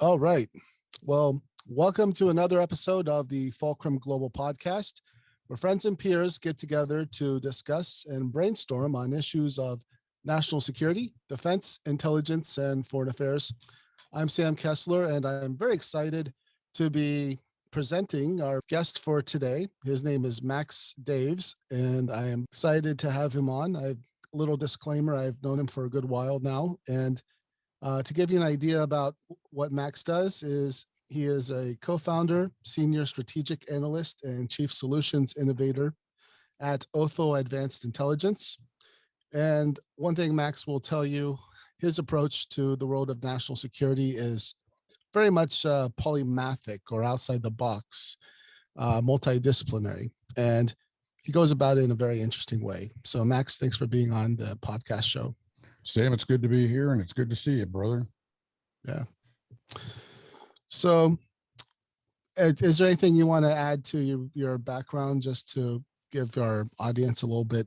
All right. Well, welcome to another episode of the Fulcrum Global Podcast, where friends and peers get together to discuss and brainstorm on issues of national security, defense, intelligence, and foreign affairs. I'm Sam Kessler, and I'm very excited to be presenting our guest for today. His name is Max Daves, and I am excited to have him on. A little disclaimer, I've known him for a good while now, and to give you an idea about what Max does is he is a co-founder, senior strategic analyst, and chief solutions innovator at Otho Advanced Intelligence. And one thing Max will tell you, his approach to the world of national security is very much polymathic or outside the box, multidisciplinary. And he goes about it in a very interesting way. So Max, thanks for being on the podcast show. Sam, it's good to be here and it's good to see you, brother. Yeah. So is there anything you want to add to your background just to give our audience a little bit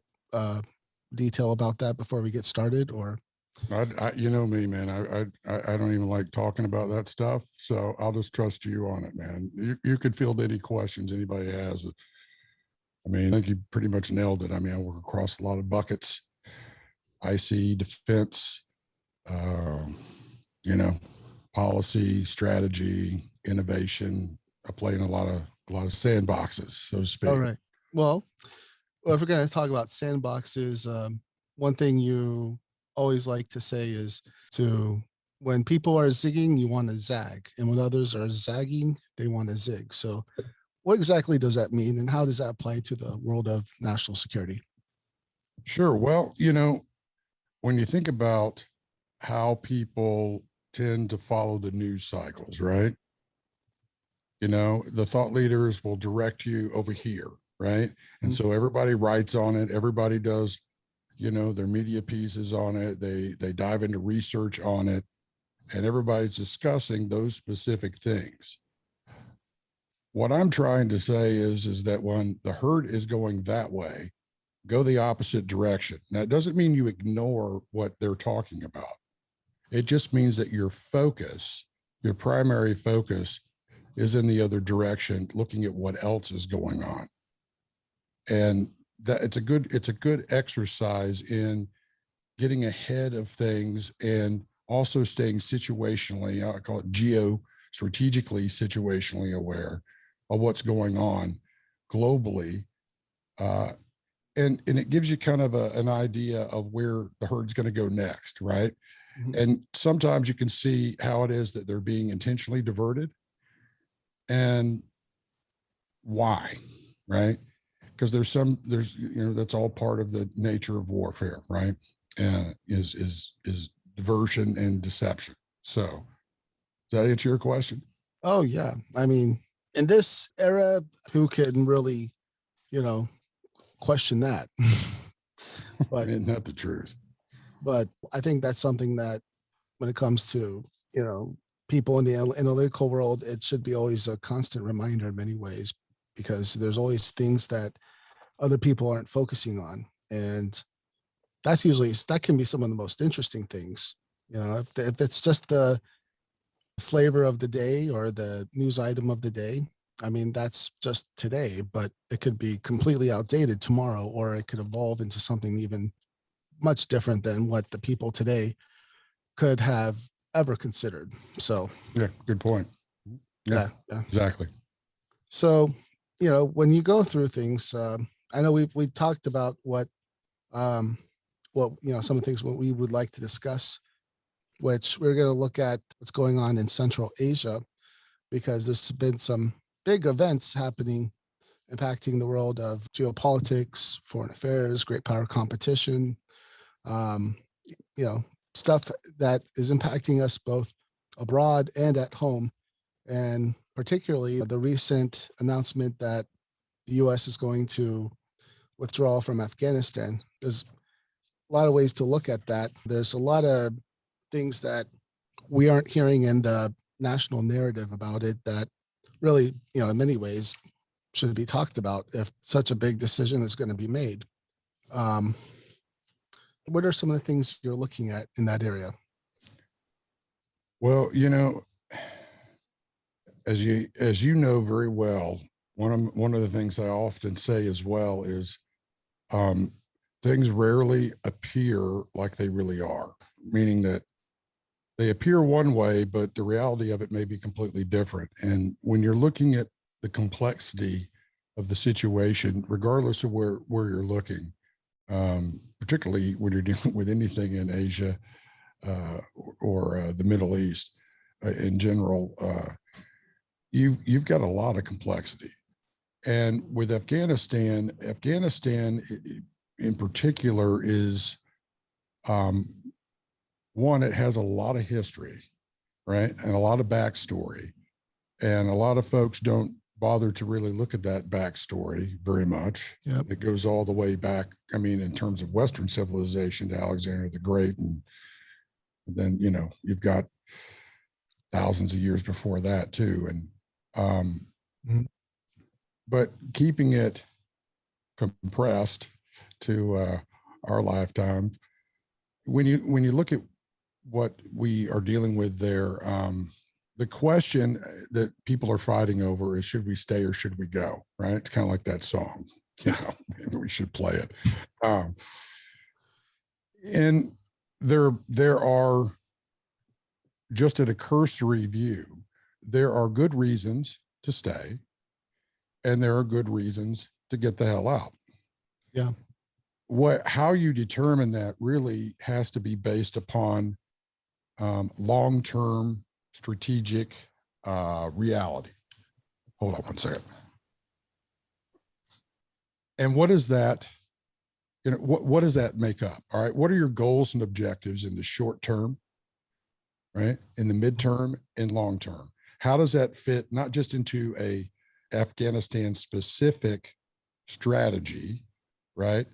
detail about that before we get started? Or you know me, man, I don't even like talking about that stuff. So I'll just trust you on it, man. You could field any questions anybody has. I mean, I think you pretty much nailed it. I mean, I work across a lot of buckets. IC, defense, policy, strategy, innovation. I play in a lot of sandboxes, so to speak. All right. Well, if we're going to talk about sandboxes, one thing you always like to say is when people are zigging, you want to zag, and when others are zagging, they want to zig. So what exactly does that mean, and how does that apply to the world of national security? Sure. Well, when you think about how people tend to follow the news cycles, right? The thought leaders will direct you over here, right? And so everybody writes on it. Everybody does, their media pieces on it. They dive into research on it, and everybody's discussing those specific things. What I'm trying to say is that when the herd is going that way, go the opposite direction. Now, it doesn't mean you ignore what they're talking about. It just means that your primary focus is in the other direction, looking at what else is going on. And that it's a good exercise in getting ahead of things and also staying situationally, I call it geo-strategically situationally aware of what's going on globally. And it gives you kind of an idea of where the herd's going to go next, right? Mm-hmm. And sometimes you can see how it is that they're being intentionally diverted and why, right? Because that's all part of the nature of warfare, right? Is diversion and deception. So does that answer your question? Oh, yeah. I mean, in this era, who can really, question that? But isn't that the truth? But I think that's something that when it comes to, people in the analytical world, it should be always a constant reminder in many ways, because there's always things that other people aren't focusing on. And that can be some of the most interesting things, if it's just the flavor of the day or the news item of the day. I mean, that's just today, but it could be completely outdated tomorrow, or it could evolve into something even much different than what the people today could have ever considered. So, yeah, good point. Yeah. Exactly. So, when you go through things, I know we talked about what some of the things what we would like to discuss, which we're going to look at what's going on in Central Asia, because there's been some big events happening impacting the world of geopolitics, foreign affairs, great power competition, stuff that is impacting us both abroad and at home. And particularly the recent announcement that the U.S. is going to withdraw from Afghanistan. There's a lot of ways to look at that. There's a lot of things that we aren't hearing in the national narrative about it that really, in many ways should be talked about if such a big decision is going to be made. What are some of the things you're looking at in that area? Well, as you know very well, one of the things I often say as well is things rarely appear like they really are, meaning that they appear one way, but the reality of it may be completely different. And when you're looking at the complexity of the situation, regardless of where you're looking, particularly when you're dealing with anything in Asia or the Middle East in general, you've got a lot of complexity. And with Afghanistan in particular is one, it has a lot of history, right? And a lot of backstory. And a lot of folks don't bother to really look at that backstory very much. Yep. It goes all the way back, I mean, in terms of Western civilization to Alexander the Great. And then, you know, you've got thousands of years before that too. And, but keeping it compressed to our lifetime, when you look at what we are dealing with there, the question that people are fighting over is, should we stay or should we go? Right? It's kind of like that song. You know, maybe we should play it. And there are, just at a cursory view, there are good reasons to stay, and there are good reasons to get the hell out. Yeah. How you determine that really has to be based upon long-term strategic reality. Hold on one second. And what is that? You know, what does that make up? All right. What are your goals and objectives in the short term, right? In the midterm and long term? How does that fit not just into a Afghanistan specific strategy, right?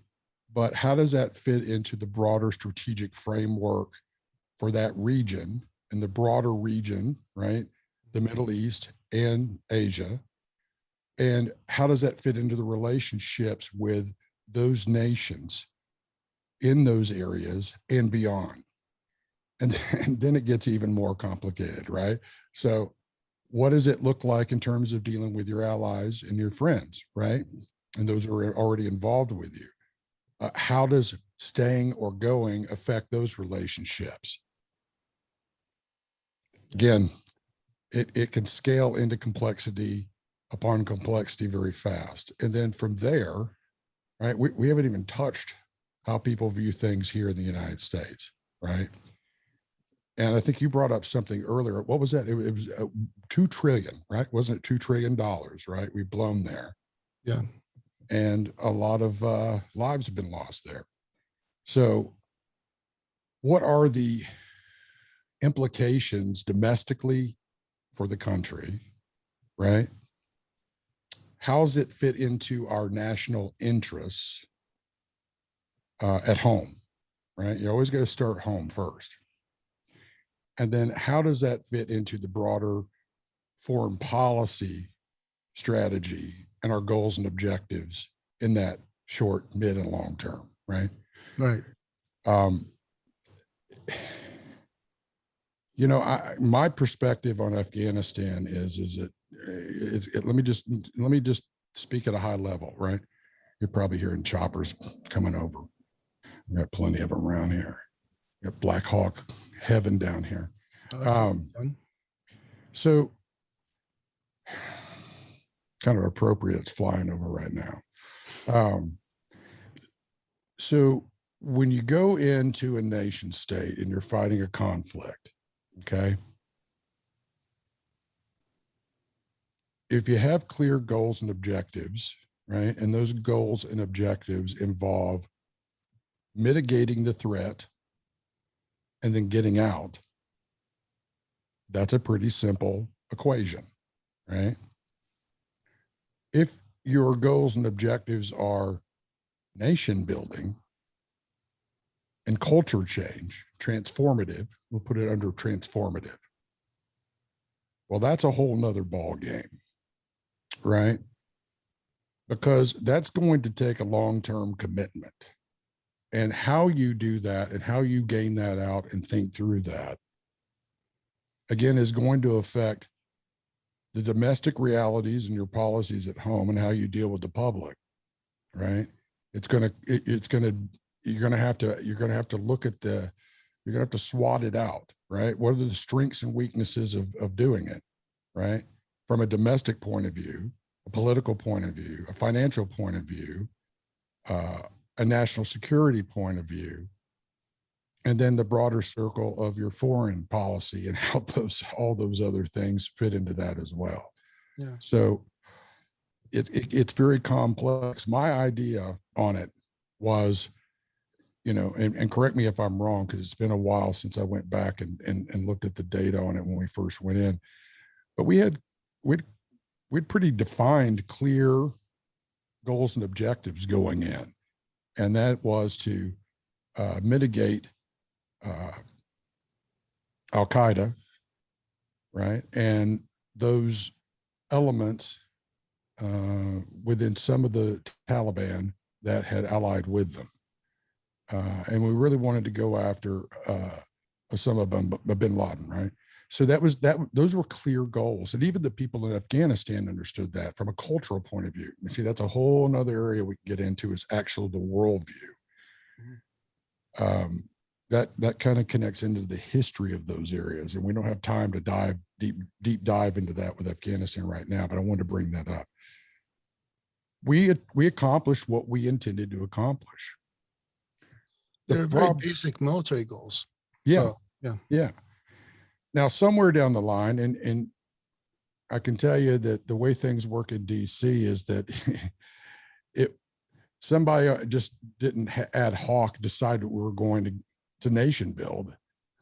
But how does that fit into the broader strategic framework for that region and the broader region, right? The Middle East and Asia. And how does that fit into the relationships with those nations in those areas and beyond? And then it gets even more complicated, right? So what does it look like in terms of dealing with your allies and your friends, right? And those who are already involved with you. How does staying or going affect those relationships? Again, it can scale into complexity upon complexity very fast. And then from there, right, we haven't even touched how people view things here in the United States, right? And I think you brought up something earlier. What was that? It was 2 trillion, right? Wasn't it $2 trillion, right? We've blown there. Yeah. And a lot of lives have been lost there. So what are the implications domestically for the country, right? How does it fit into our national interests at home, right? You always got to start home first. And then how does that fit into the broader foreign policy strategy and our goals and objectives in that short, mid, and long term, right? Right. You know, my perspective on Afghanistan is that let me just speak at a high level, right? You're probably hearing choppers coming over. We got plenty of them around here. We got Black Hawk heaven down here. So kind of appropriate. It's flying over right now. So when you go into a nation state and you're fighting a conflict, okay, if you have clear goals and objectives, right, and those goals and objectives involve mitigating the threat and then getting out, that's a pretty simple equation, right? If your goals and objectives are nation building and culture change, transformative, we'll put it under transformative. Well, that's a whole nother ball game, right? Because that's going to take a long-term commitment. And how you do that and how you gain that out and think through that, again, is going to affect the domestic realities and your policies at home and how you deal with the public, right? You're going to have to look at you're going to have to SWOT it out, right? What are the strengths and weaknesses of doing it, right? From a domestic point of view, a political point of view, a financial point of view, a national security point of view, and then the broader circle of your foreign policy and how all those other things fit into that as well. Yeah. So it's very complex. My idea on it was, and correct me if I'm wrong, because it's been a while since I went back and looked at the data on it when we first went in, but we'd pretty defined, clear goals and objectives going in. And that was to mitigate Al-Qaeda, right? And those elements within some of the Taliban that had allied with them. And we really wanted to go after Osama bin Laden, right? So those were clear goals. And even the people in Afghanistan understood that from a cultural point of view. You see, that's a whole nother area we can get into, is actually the worldview. That kind of connects into the history of those areas. And we don't have time to deep dive into that with Afghanistan right now, but I wanted to bring that up. We accomplished what we intended to accomplish. They're very basic military goals. Yeah. So, yeah. Now, somewhere down the line, and I can tell you that the way things work in DC is that somebody just didn't ad hoc decide that we were going to nation build.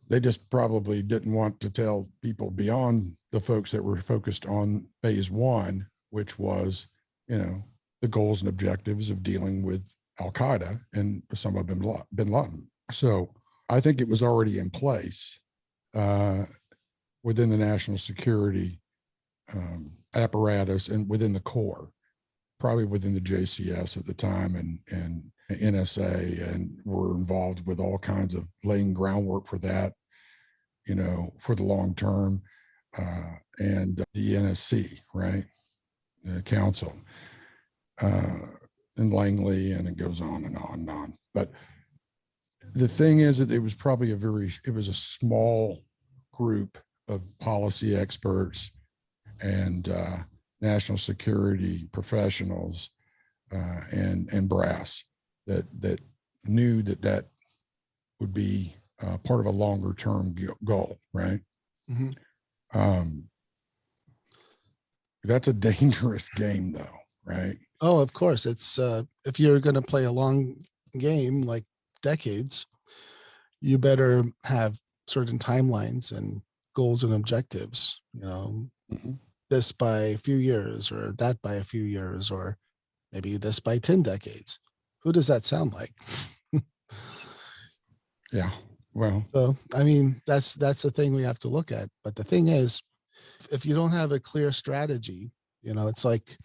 They just probably didn't want to tell people beyond the folks that were focused on phase one, which was, the goals and objectives of dealing with Al-Qaeda and Osama bin Laden. So I think it was already in place within the national security apparatus and within the Corps, probably within the JCS at the time and NSA, and were involved with all kinds of laying groundwork for that, for the long term, and the NSC, right? The council, and Langley, and it goes on and on and on. But the thing is that it was probably it was a small group of policy experts and national security professionals and brass that knew that would be part of a longer term goal, right? mm-hmm. That's a dangerous game, though, right? Oh, of course. It's if you're going to play a long game, like decades, you better have certain timelines and goals and objectives, Mm-hmm. this by a few years, or that by a few years, or maybe this by 10 decades. Who does that sound like? Yeah. Well, So, I mean, that's the thing we have to look at. But the thing is, if you don't have a clear strategy, it's like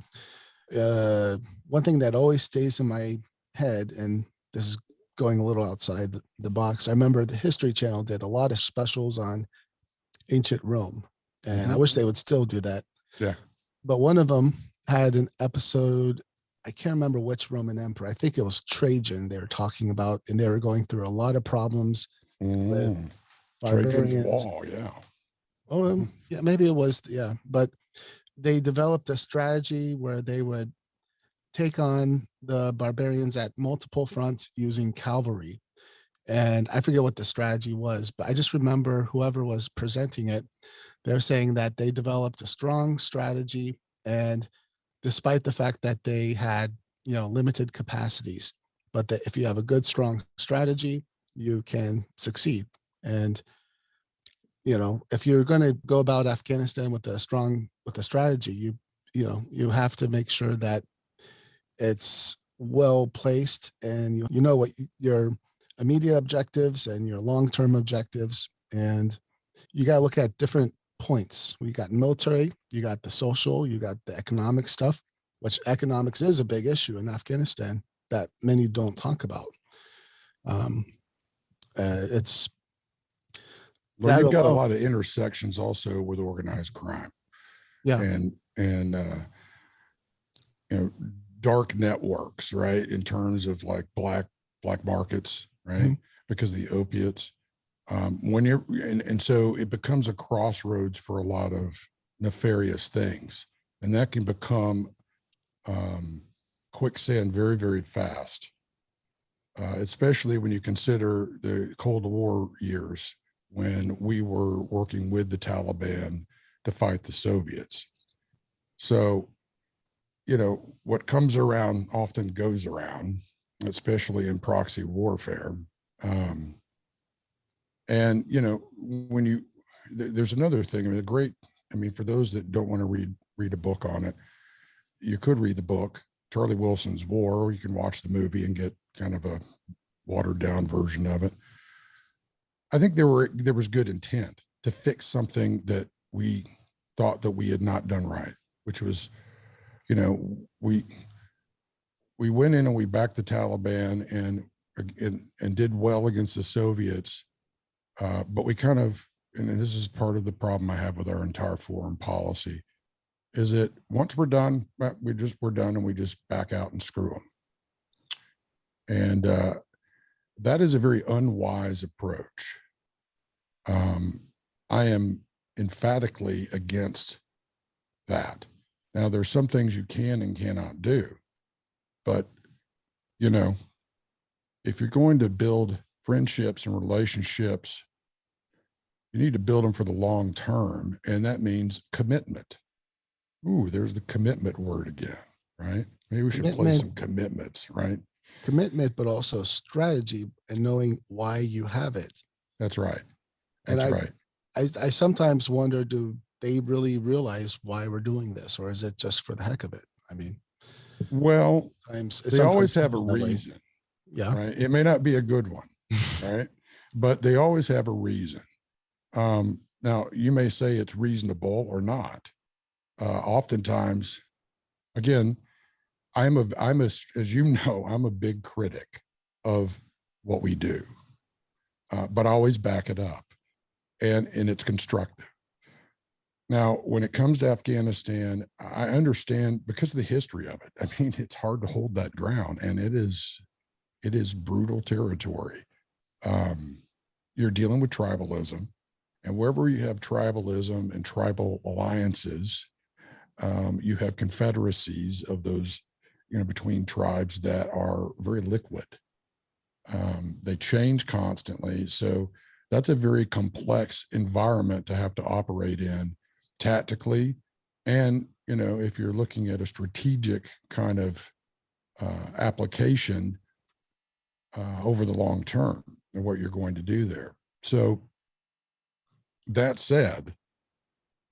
one thing that always stays in my head, and this is going a little outside the box. I remember the History Channel did a lot of specials on ancient Rome, and mm-hmm. I wish they would still do that. Yeah. But one of them had an episode, I can't remember which Roman emperor. I think it was Trajan they were talking about, and they were going through a lot of problems with Trajan's barbarians. Wall, yeah. Oh, yeah, maybe it was, yeah. But they developed a strategy where they would take on the barbarians at multiple fronts using cavalry. And I forget what the strategy was, but I just remember whoever was presenting it, they're saying that they developed a strong strategy, and despite the fact that they had, limited capacities, but that if you have a good, strong strategy, you can succeed. And, if you're going to go about Afghanistan with a strategy, you have to make sure that it's well placed, and you know what your immediate objectives and your long-term objectives, and you got to look at different points. You got military, you got the social, you got the economic stuff, which economics is a big issue in Afghanistan that many don't talk about. It's well, you've got a lot of intersections also with organized crime. Yeah. and you know, dark networks, right? In terms of like black markets, right? Mm-hmm. Because of the opiates. When you're and so it becomes a crossroads for a lot of nefarious things, and that can become quicksand very, very fast. Especially when you consider the Cold War years when we were working with the Taliban to fight the Soviets. So, you know, what comes around often goes around, especially in proxy warfare. And, you know, when you, there's another thing, I mean, for those that don't want to read a book on it, you could read the book, Charlie Wilson's War, or you can watch the movie and get kind of a watered down version of it. I think there was good intent to fix something that we thought that we had not done right, which was, you know, we went in and we backed the Taliban and did well against the Soviets, but we kind of, and this is part of the problem I have with our entire foreign policy, is that once we're done, we're done and we just back out and screw them. And that is a very unwise approach. I am emphatically against that. Now, there's some things you can and cannot do, but, you know, if you're going to build friendships and relationships, you need to build them for the long term, and that means commitment. Ooh, there's the commitment word again, right? Maybe we should play some commitments, right? Commitment, but also strategy and knowing why you have it. That's right. That's right. I sometimes wonder, do they really realize why we're doing this, or is it just for the heck of it? I mean, well, they always have a reason. Yeah. Right. It may not be a good one, right? But they always have a reason. Now, you may say it's reasonable or not. Oftentimes, again, as you know, I'm a big critic of what we do, but I always back it up, and it's constructive. Now, when it comes to Afghanistan, I understand because of the history of it. I mean, it's hard to hold that ground, and it is brutal territory. You're dealing with tribalism, and wherever you have tribalism and tribal alliances, you have confederacies of those, you know, between tribes that are very liquid. They change constantly. So that's a very complex environment to have to operate in tactically. And, you know, if you're looking at a strategic kind of application over the long term and what you're going to do there. So that said,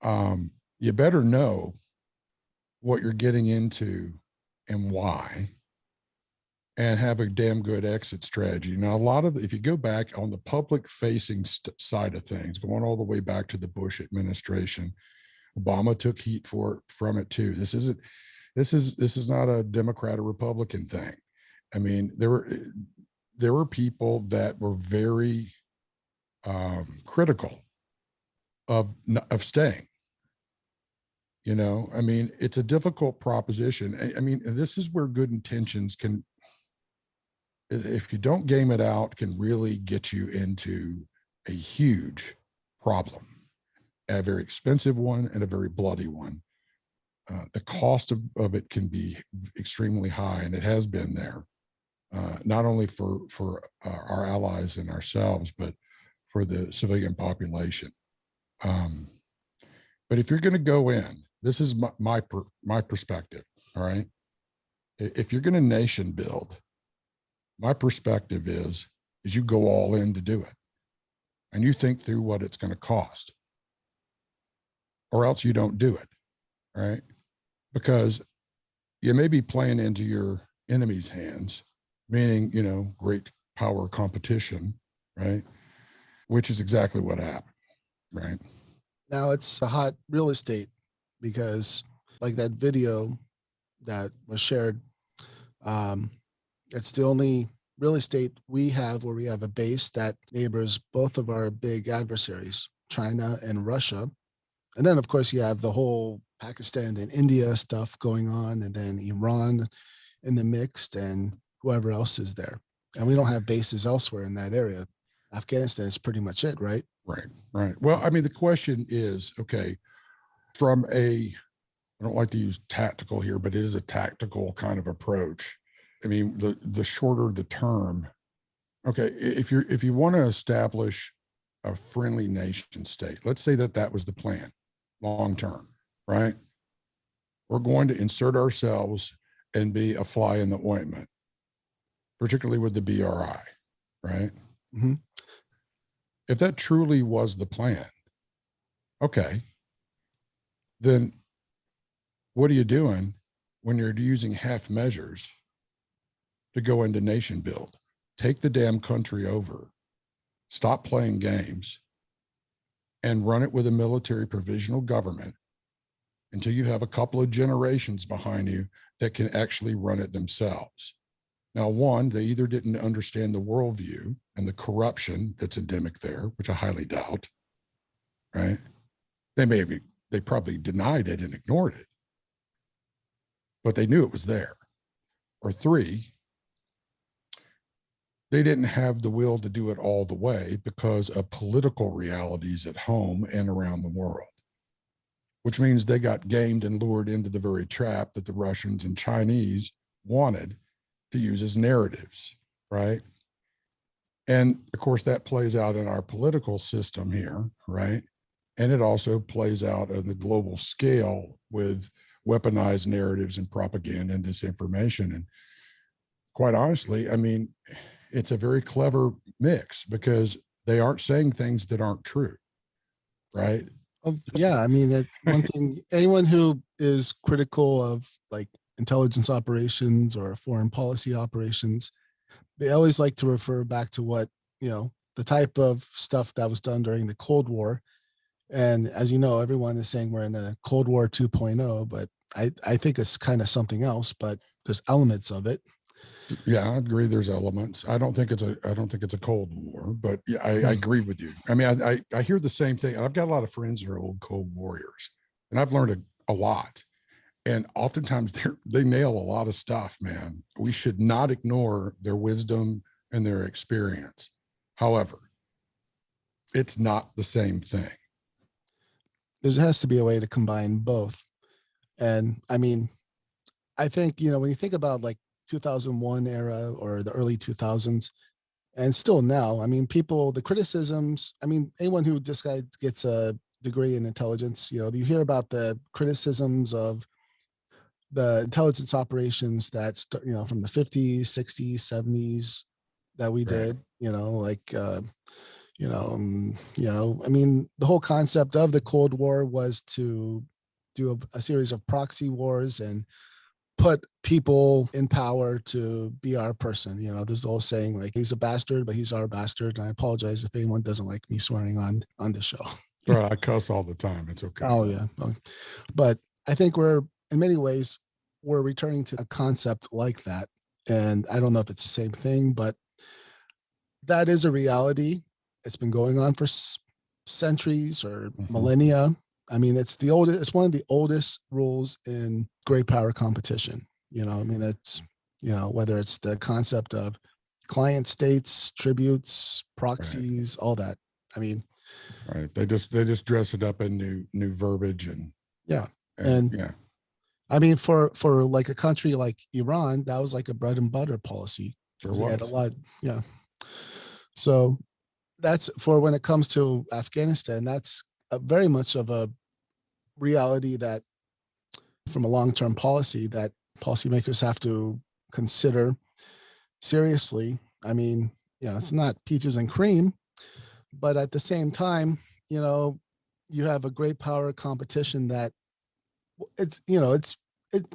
you better know what you're getting into and why, and have a damn good exit strategy. Now, if you go back on the public facing side of things, going all the way back to the Bush administration, Obama took heat from it too. This is not a Democrat or Republican thing. I mean, there were people that were very critical of staying. You know, I mean, it's a difficult proposition. I mean, this is where good intentions can, if you don't game it out, can really get you into a huge problem, a very expensive one and a very bloody one. The cost of it can be extremely high, and it has been there, not only for our allies and ourselves, but for the civilian population. But if you're going to go in, this is my perspective. All right. If you're going to nation build, my perspective is you go all in to do it, and you think through what it's going to cost, or else you don't do it. Right. Because you may be playing into your enemy's hands, meaning, you know, great power competition, right? Which is exactly what happened, right? Now it's a hot real estate because, like that video that was shared, it's the only real estate we have where we have a base that neighbors both of our big adversaries, China and Russia. And then, of course, you have the whole Pakistan and India stuff going on, and then Iran in the mix, and whoever else is there. And we don't have bases elsewhere in that area. Afghanistan is pretty much it, right? Right, right. Well, I mean, the question is, okay, from I don't like to use tactical here, but it is a tactical kind of approach. I mean, the shorter the term, okay, if you want to establish a friendly nation state, let's say that was the plan long term, right? We're going to insert ourselves and be a fly in the ointment, particularly with the BRI, right? Mm-hmm. If that truly was the plan, okay, then what are you doing when you're using half measures to go into nation build? Take the damn country over, stop playing games, and run it with a military provisional government until you have a couple of generations behind you that can actually run it themselves. Now, one, they either didn't understand the worldview and the corruption that's endemic there, which I highly doubt, right? They probably denied it and ignored it, but they knew it was there. Or three, they didn't have the will to do it all the way because of political realities at home and around the world, which means they got gamed and lured into the very trap that the Russians and Chinese wanted to use as narratives, right? And of course, that plays out in our political system here, right? And it also plays out on the global scale with weaponized narratives and propaganda and disinformation. And quite honestly, I mean, it's a very clever mix because they aren't saying things that aren't true, right? Yeah, I mean, one thing, anyone who is critical of like intelligence operations or foreign policy operations, they always like to refer back to what, the type of stuff that was done during the Cold War. And as you know, everyone is saying we're in a Cold War 2.0, but I think it's kind of something else, but there's elements of it. Yeah, I agree. There's elements. I don't think it's a Cold War, but yeah, I agree with you. I mean, I hear the same thing. I've got a lot of friends who are old Cold Warriors, and I've learned a lot. And oftentimes they nail a lot of stuff, man. We should not ignore their wisdom and their experience. However, it's not the same thing. There has to be a way to combine both. And I mean, I think, when you think about like 2001 era or the early 2000s, and still now, I mean, the criticisms, I mean, anyone who just gets a degree in intelligence, you hear about the criticisms of the intelligence operations that's, from the 50s, 60s, 70s that we did, I mean, the whole concept of the Cold War was to do a series of proxy wars and put people in power to be our person. There's the whole saying like, he's a bastard, but he's our bastard. And I apologize if anyone doesn't like me swearing on the show. Right, I cuss all the time. It's okay. Oh yeah. But I think in many ways, we're returning to a concept like that. And I don't know if it's the same thing, but that is a reality. It's been going on for centuries or millennia. I mean, it's one of the oldest rules in great power competition. I mean, it's, whether it's the concept of client states, tributes, proxies, all that. I mean, right. They just dress it up in new verbiage and yeah. Yeah. I mean, for like a country like Iran, that was like a bread and butter policy. Sure was. They had a lot. Yeah. So that's for when it comes to Afghanistan, that's very much of a reality that from a long-term policy that policymakers have to consider seriously. I mean, it's not peaches and cream, but at the same time, you have a great power competition that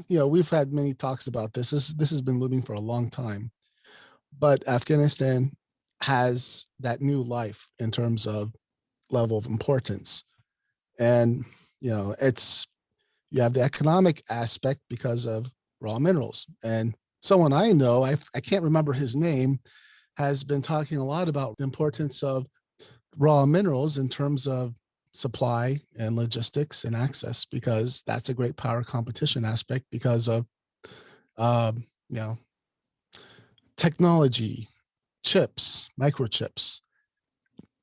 we've had many talks about this. This has been looming for a long time, but Afghanistan has that new life in terms of level of importance. And, you have the economic aspect because of raw minerals. And someone I know, I can't remember his name, has been talking a lot about the importance of raw minerals in terms of supply and logistics and access, because that's a great power competition aspect because of, you know, technology, chips, microchips,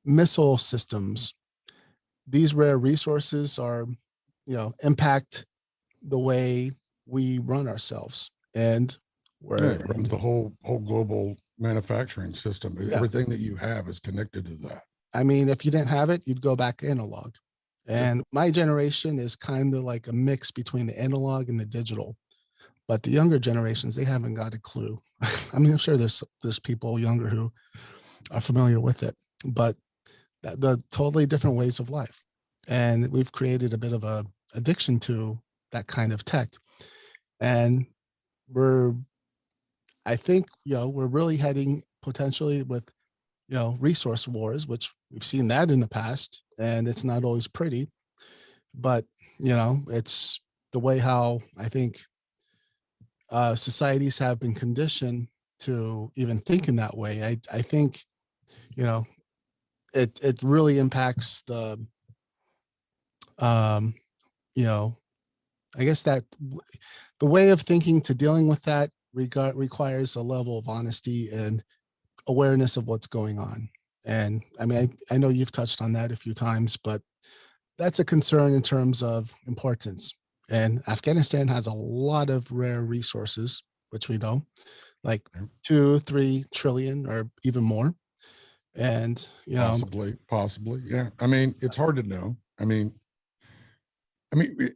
missile systems. These rare resources are, impact the way we run ourselves. And Yeah, we're, it runs the whole global manufacturing system. yeah. Everything that you have is connected to that. I mean, if you didn't have it, you'd go back analog. And my generation is kind of like a mix between the analog and the digital. But the younger generations, they haven't got a clue. I mean, I'm sure there's people younger who are familiar with it, but the totally different ways of life. And we've created a bit of a addiction to that kind of tech. And I think, we're really heading potentially with, resource wars, which we've seen that in the past, and it's not always pretty, but, it's the way how I think societies have been conditioned to even think in that way. I think, it really impacts the, um, I guess that the way of thinking to dealing with that requires a level of honesty and awareness of what's going on. And I mean, I know you've touched on that a few times, but that's a concern in terms of importance. And Afghanistan has a lot of rare resources, which we know, like 2-3 trillion or even more. And, Possibly. Yeah. I mean, it's hard to know. I mean,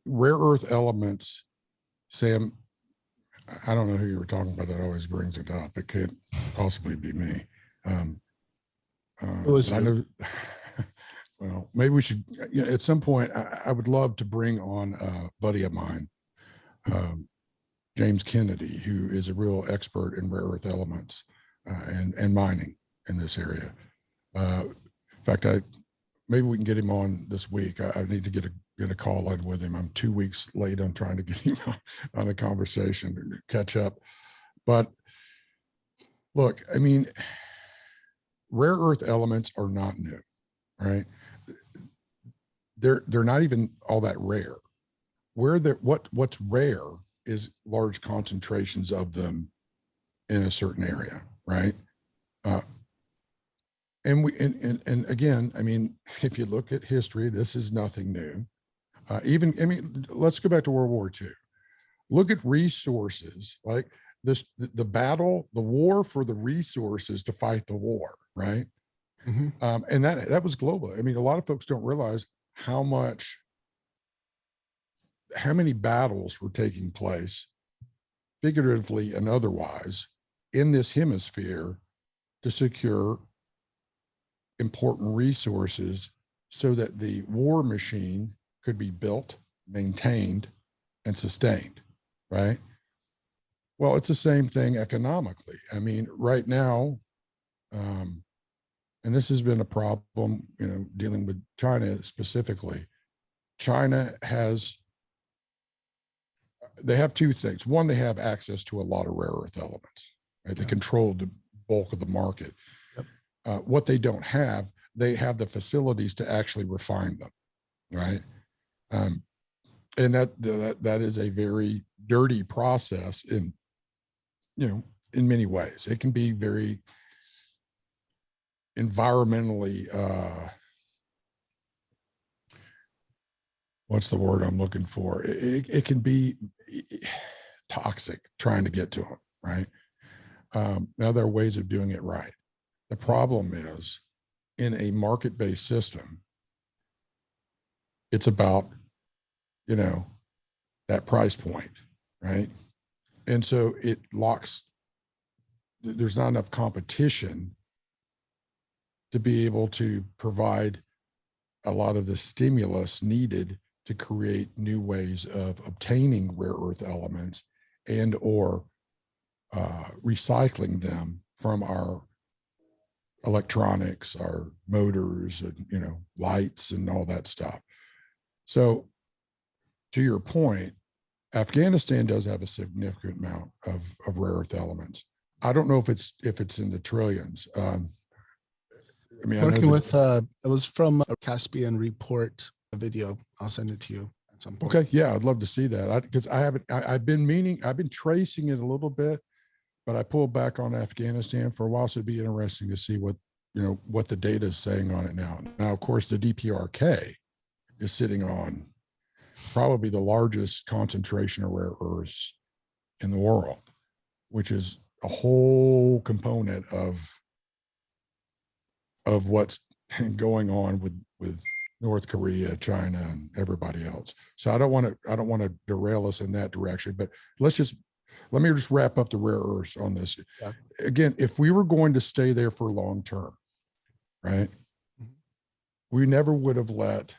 rare earth elements, Sam, I don't know who you were talking about that always brings it up. It can't possibly be me. I know, well, maybe we should, at some point, I would love to bring on a buddy of mine, James Kennedy, who is a real expert in rare earth elements and mining in this area. In fact, maybe we can get him on this week. I need to get a call in with him. I'm 2 weeks late on trying to get him on a conversation to catch up. But look, I mean, rare earth elements are not new, right? They're not even all that rare. What's rare is large concentrations of them in a certain area, right? And again, I mean, if you look at history, this is nothing new. Let's go back to World War II. Look at resources, like the war for the resources to fight the war, right? Mm-hmm. And that was global. I mean, a lot of folks don't realize how many battles were taking place, figuratively and otherwise, in this hemisphere to secure important resources so that the war machine could be built, maintained, and sustained, right? Well, it's the same thing economically. I mean, right now, and this has been a problem, dealing with China specifically. China they have two things. One, they have access to a lot of rare earth elements, right? They control the bulk of the market. Yep. What they don't have, they have the facilities to actually refine them, right? And that is a very dirty process in many ways. It can be very environmentally, what's the word I'm looking for? It can be toxic trying to get to them, right? Now there are ways of doing it right. The problem is, in a market-based system, it's about, that price point, right? And so there's not enough competition to be able to provide a lot of the stimulus needed to create new ways of obtaining rare earth elements and or recycling them from our electronics, our motors, and lights and all that stuff. So to your point, Afghanistan does have a significant amount of rare earth elements. I don't know if it's in the trillions. I mean, I know Working with, it was from a Caspian Report video. I'll send it to you at some point. Okay. Yeah. I'd love to see that. Because I've been tracing it a little bit, but I pulled back on Afghanistan for a while. So it'd be interesting to see what the data is saying on it now. Now, of course, the DPRK is sitting on probably the largest concentration of rare earths in the world, which is a whole component of what's going on with North Korea, China, and everybody else. So I don't want to derail us in that direction, but let me just wrap up the rare earths on this. Yeah. Again, if we were going to stay there for long term, right, we never would have let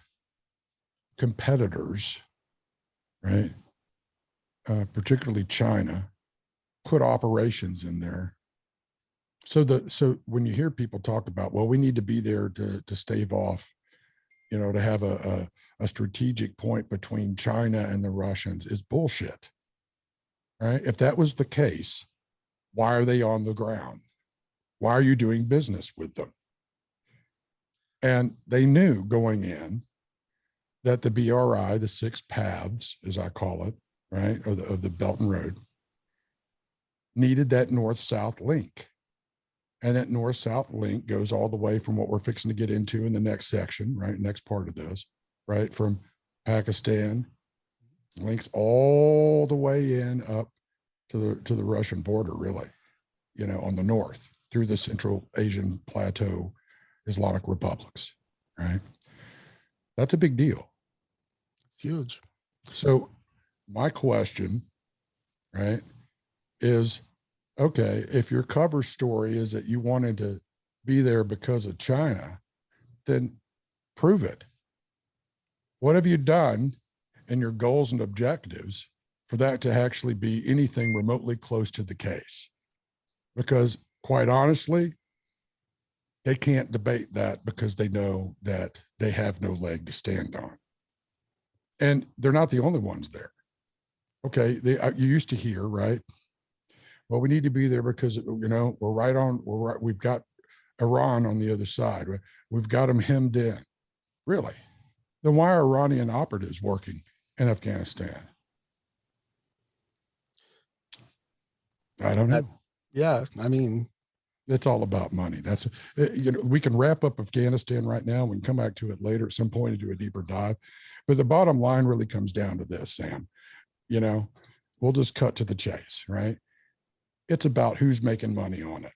competitors, right, particularly China, put operations in there. So when you hear people talk about, well, we need to be there to stave off, to have a strategic point between China and the Russians, is bullshit, right? If that was the case, why are they on the ground? Why are you doing business with them? And they knew going in that the BRI, the 6 paths, as I call it, right, of the Belt and Road, needed that north-south link. And that north-south link goes all the way from what we're fixing to get into in the next section, right? Next part of this, right? From Pakistan, links all the way in up to the Russian border, really, on the north through the Central Asian Plateau Islamic republics, right? That's a big deal. Huge. So my question, right, is, okay, if your cover story is that you wanted to be there because of China, then prove it. What have you done in your goals and objectives for that to actually be anything remotely close to the case? Because quite honestly, they can't debate that because they know that they have no leg to stand on. And they're not the only ones there. Okay, you used to hear, right? Well, we need to be there because, we've got Iran on the other side. We've got them hemmed in. Really? Then why are Iranian operatives working in Afghanistan? I don't know. Yeah. I mean, it's all about money. That's, we can wrap up Afghanistan right now. We can come back to it later at some point and do a deeper dive. But the bottom line really comes down to this, Sam. We'll just cut to the chase, right? It's about who's making money on it.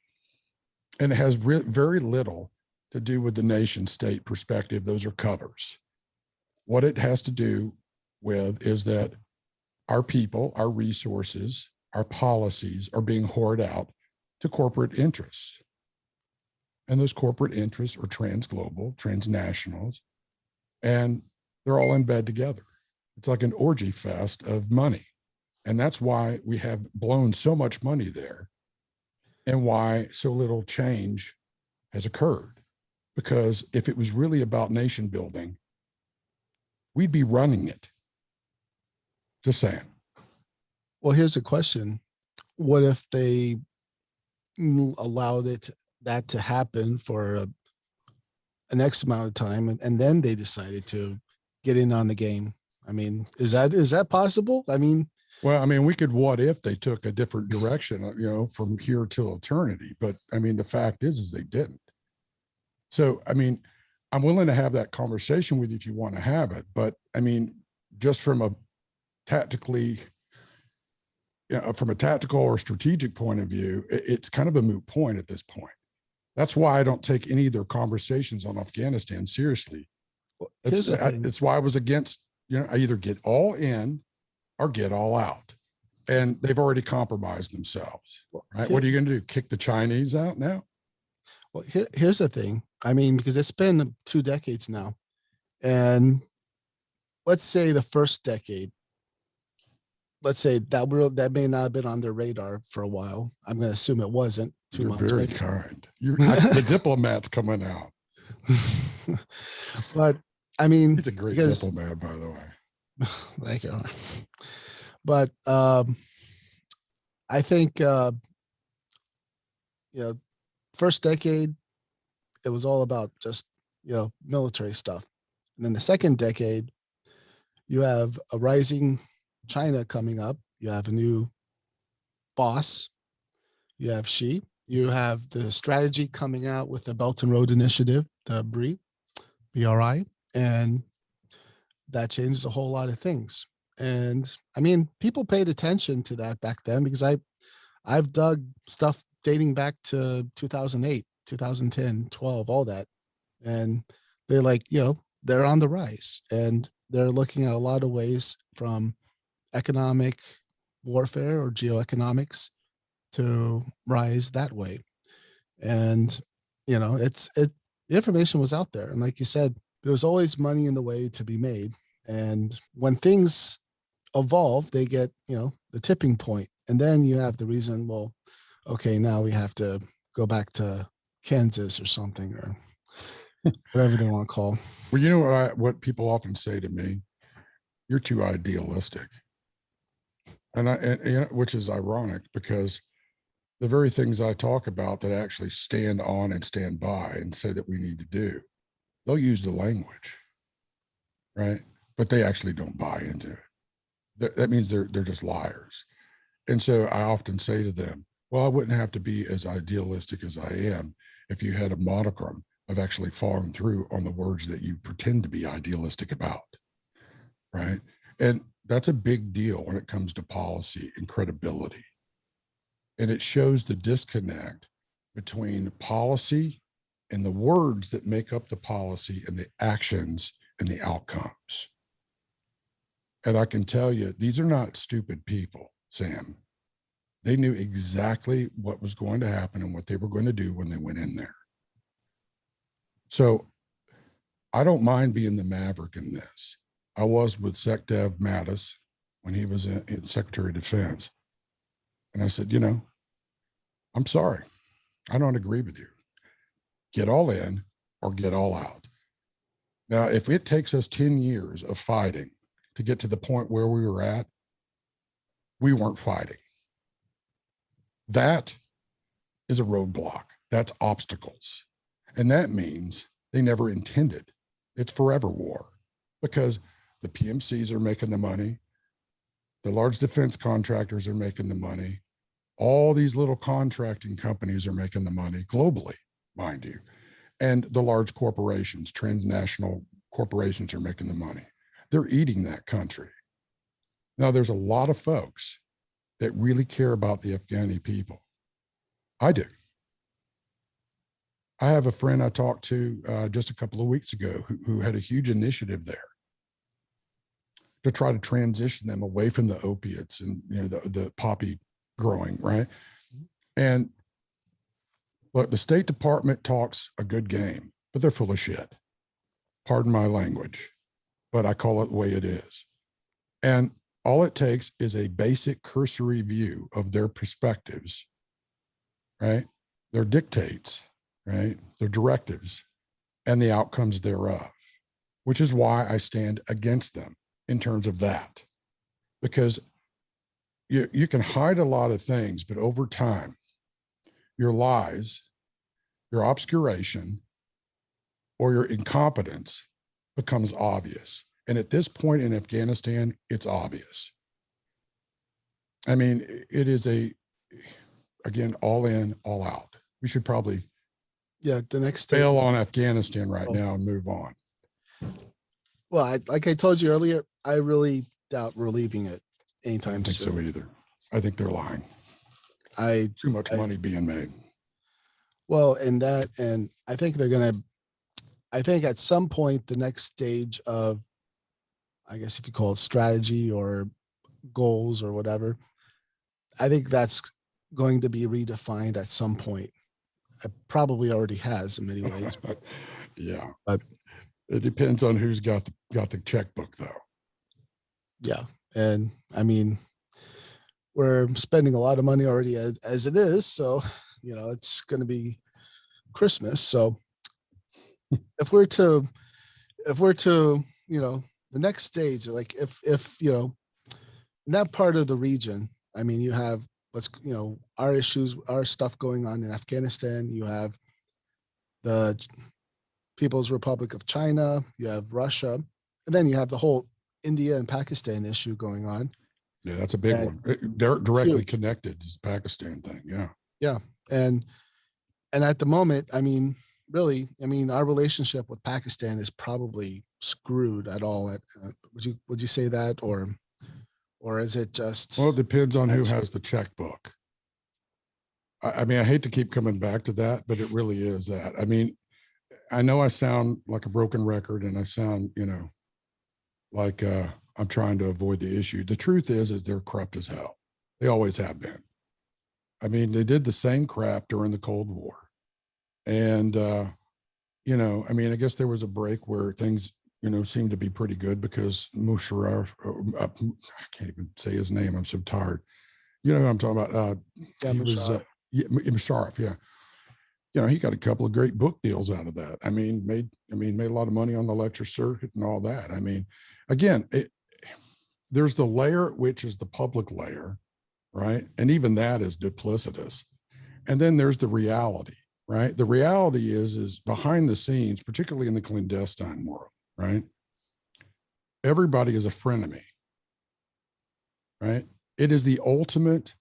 And it has very little to do with the nation state perspective. Those are covers. What it has to do with is that our people, our resources, our policies are being hoarded out to corporate interests. And those corporate interests are transglobal, transnationals, and they're all in bed together. It's like an orgy fest of money. And that's why we have blown so much money there and why so little change has occurred. Because if it was really about nation building, we'd be running it. Just saying. Well, here's the question. What if they allowed that to happen for an X amount of time and then they decided to get in on the game? I mean, is that possible? I mean, we could what if they took a different direction, from here till eternity. But I mean, the fact is they didn't. So, I mean, I'm willing to have that conversation with you if you want to have it. But I mean, just from a tactical or strategic point of view, it's kind of a moot point at this point. That's why I don't take any of their conversations on Afghanistan seriously. It's why I was against, I either get all in or get all out. And they've already compromised themselves, right? What are you going to do? Kick the Chinese out now? Well, here's the thing. I mean, because it's been 2 decades now. And let's say the first decade, let's say that may not have been on their radar for a while. I'm going to assume it wasn't too You're much. very kind. The diplomat's coming out. But I mean, he's a great diplomat, by the way. Thank you. But I think first decade, it was all about just, military stuff. And then the second decade, you have a rising China coming up. You have a new boss. You have Xi. You have the strategy coming out with the Belt and Road Initiative, the BRI, and that changes a whole lot of things. And I mean, people paid attention to that back then because I've dug stuff dating back to 2008, 2010, 12, all that. And they're like, they're on the rise and they're looking at a lot of ways from economic warfare or geoeconomics to rise that way. And, the information was out there. And like you said, there was always money in the way to be made. And when things evolve, they get, the tipping point. And then you have the reason, well, okay, now we have to go back to Kansas or something, or whatever they want to call. Well, you know what people often say to me, you're too idealistic. And which is ironic because the very things I talk about that actually stand on and stand by and say that we need to do, they'll use the language, right? But they actually don't buy into it. That means they're just liars. And so I often say to them, well, I wouldn't have to be as idealistic as I am if you had a modicum of actually following through on the words that you pretend to be idealistic about, right? And that's a big deal when it comes to policy and credibility. And it shows the disconnect between policy and the words that make up the policy and the actions and the outcomes. And I can tell you, these are not stupid people, Sam. They knew exactly what was going to happen and what they were going to do when they went in there. So I don't mind being the maverick in this. I was with SecDev Mattis when he was in Secretary of Defense. And I said, I'm sorry, I don't agree with you. Get all in or get all out. Now, if it takes us 10 years of fighting to get to the point where we were at, we weren't fighting. That is a roadblock. That's obstacles. And that means they never intended. It's forever war because the PMCs are making the money. The large defense contractors are making the money. All these little contracting companies are making the money globally, mind you. And the large corporations, transnational corporations are making the money. They're eating that country. Now, there's a lot of folks that really care about the Afghani people. I do. I have a friend I talked to just a couple of weeks ago who had a huge initiative there to try to transition them away from the opiates and the poppy growing, right? And look, the State Department talks a good game, but they're full of shit. Pardon my language, but I call it the way it is. And all it takes is a basic cursory view of their perspectives, right? Their dictates, right? Their directives and the outcomes thereof, which is why I stand against them in terms of that. Because you can hide a lot of things, but over time, your lies, your obscuration, or your incompetence becomes obvious. And at this point in Afghanistan, it's obvious. I mean, it is again, all in, all out. We should probably the next bail on Afghanistan right now and move on. Well, like I told you earlier, I really doubt we're leaving it anytime soon. I don't think so either. I think they're lying. Too much money being made. Well, and I think I think at some point, the next stage of, I guess if you call it strategy or goals or whatever, I think that's going to be redefined at some point. It probably already has in many ways. Yeah. But it depends on who's got the checkbook though. Yeah. And I mean, we're spending a lot of money already as it is. So, it's going to be Christmas. So if we're to, the next stage, like if in that part of the region, I mean, you have our issues, our stuff going on in Afghanistan. You have the People's Republic of China, you have Russia, and then you have the whole India and Pakistan issue going on. Yeah, that's a big one. They're directly connected to the Pakistan thing. Yeah. Yeah. And at the moment, I mean, really, I mean, our relationship with Pakistan is probably screwed at all. Would you say that, or is it just? Well, it depends on who has the checkbook. I mean, I hate to keep coming back to that, but it really is that. I mean, I know I sound like a broken record, and I sound, like I'm trying to avoid the issue. The truth is they're corrupt as hell. They always have been. I mean, they did the same crap during the Cold War. And, I mean, I guess there was a break where things, seemed to be pretty good because Musharraf, I can't even say his name. I'm so tired. You know what I'm talking about? Musharraf, yeah. He got a couple of great book deals out of that. I mean, made a lot of money on the lecture circuit and all that. I mean, again, there's the layer, which is the public layer, right? And even that is duplicitous. And then there's the reality, right? The reality is behind the scenes, particularly in the clandestine world, right? Everybody is a frenemy, right? It is the ultimate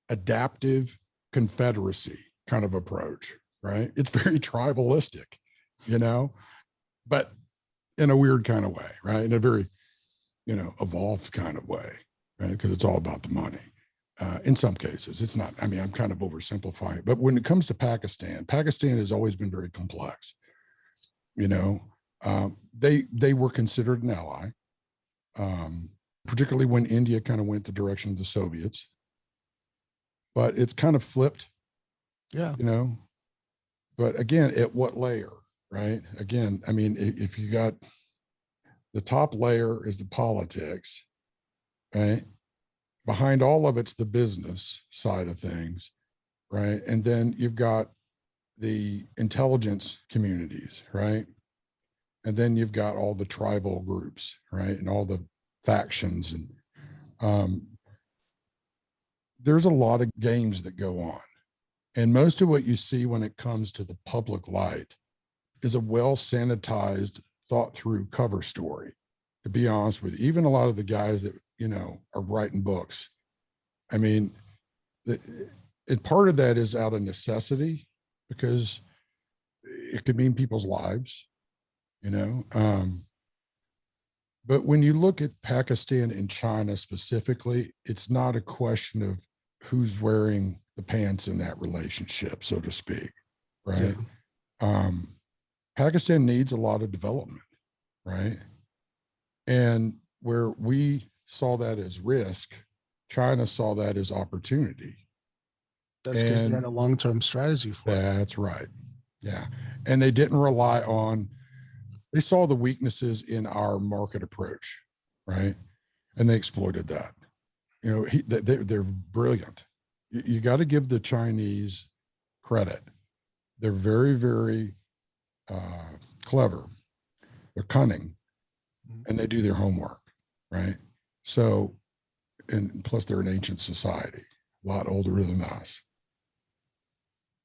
adaptive confederacy kind of approach, right? It's very tribalistic, but in a weird kind of way, right? In a very, evolved kind of way, right? Because it's all about the money. In some cases, it's not. I mean, I'm kind of oversimplifying, but when it comes to Pakistan has always been very complex. They were considered an ally, particularly when India kind of went the direction of the Soviets. But it's kind of flipped, But again, at what layer, right? Again, I mean, if you got the top layer is the politics, right? Behind all of it's the business side of things, right? And then you've got the intelligence communities, right? And then you've got all the tribal groups, right? And all the factions. And there's a lot of games that go on. And most of what you see when it comes to the public light is a well sanitized, thought through cover story, to be honest with you. Even a lot of the guys that, are writing books. I mean, and part of that is out of necessity because it could mean people's lives, but when you look at Pakistan and China specifically, it's not a question of who's wearing the pants in that relationship, so to speak, right? Yeah. Pakistan needs a lot of development, right? And where we saw that as risk, China saw that as opportunity. That's because they had a long-term strategy for it. That's right. Yeah. And they didn't rely on, they saw the weaknesses in our market approach, right? And they exploited that. They're brilliant. You got to give the Chinese credit. They're very, very clever. They're cunning, and they do their homework, right? So, and plus they're an ancient society, a lot older than us.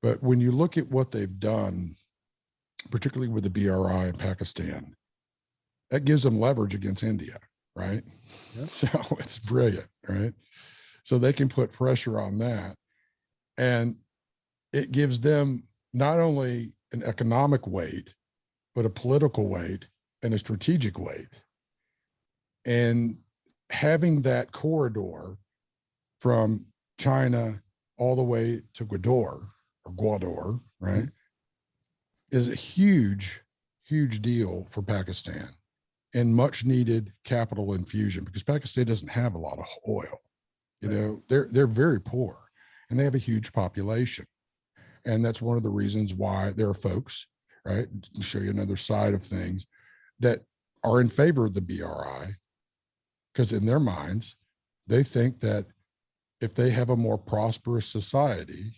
But when you look at what they've done, particularly with the BRI in Pakistan, that gives them leverage against India, right? Yep. So it's brilliant, right? So they can put pressure on that. And it gives them not only an economic weight, but a political weight and a strategic weight. And having that corridor from China all the way to Gwadar, right, is a huge, huge deal for Pakistan and much needed capital infusion because Pakistan doesn't have a lot of oil. They're very poor and they have a huge population. And that's one of the reasons why there are folks, right, to show you another side of things, that are in favor of the BRI, because in their minds, they think that if they have a more prosperous society,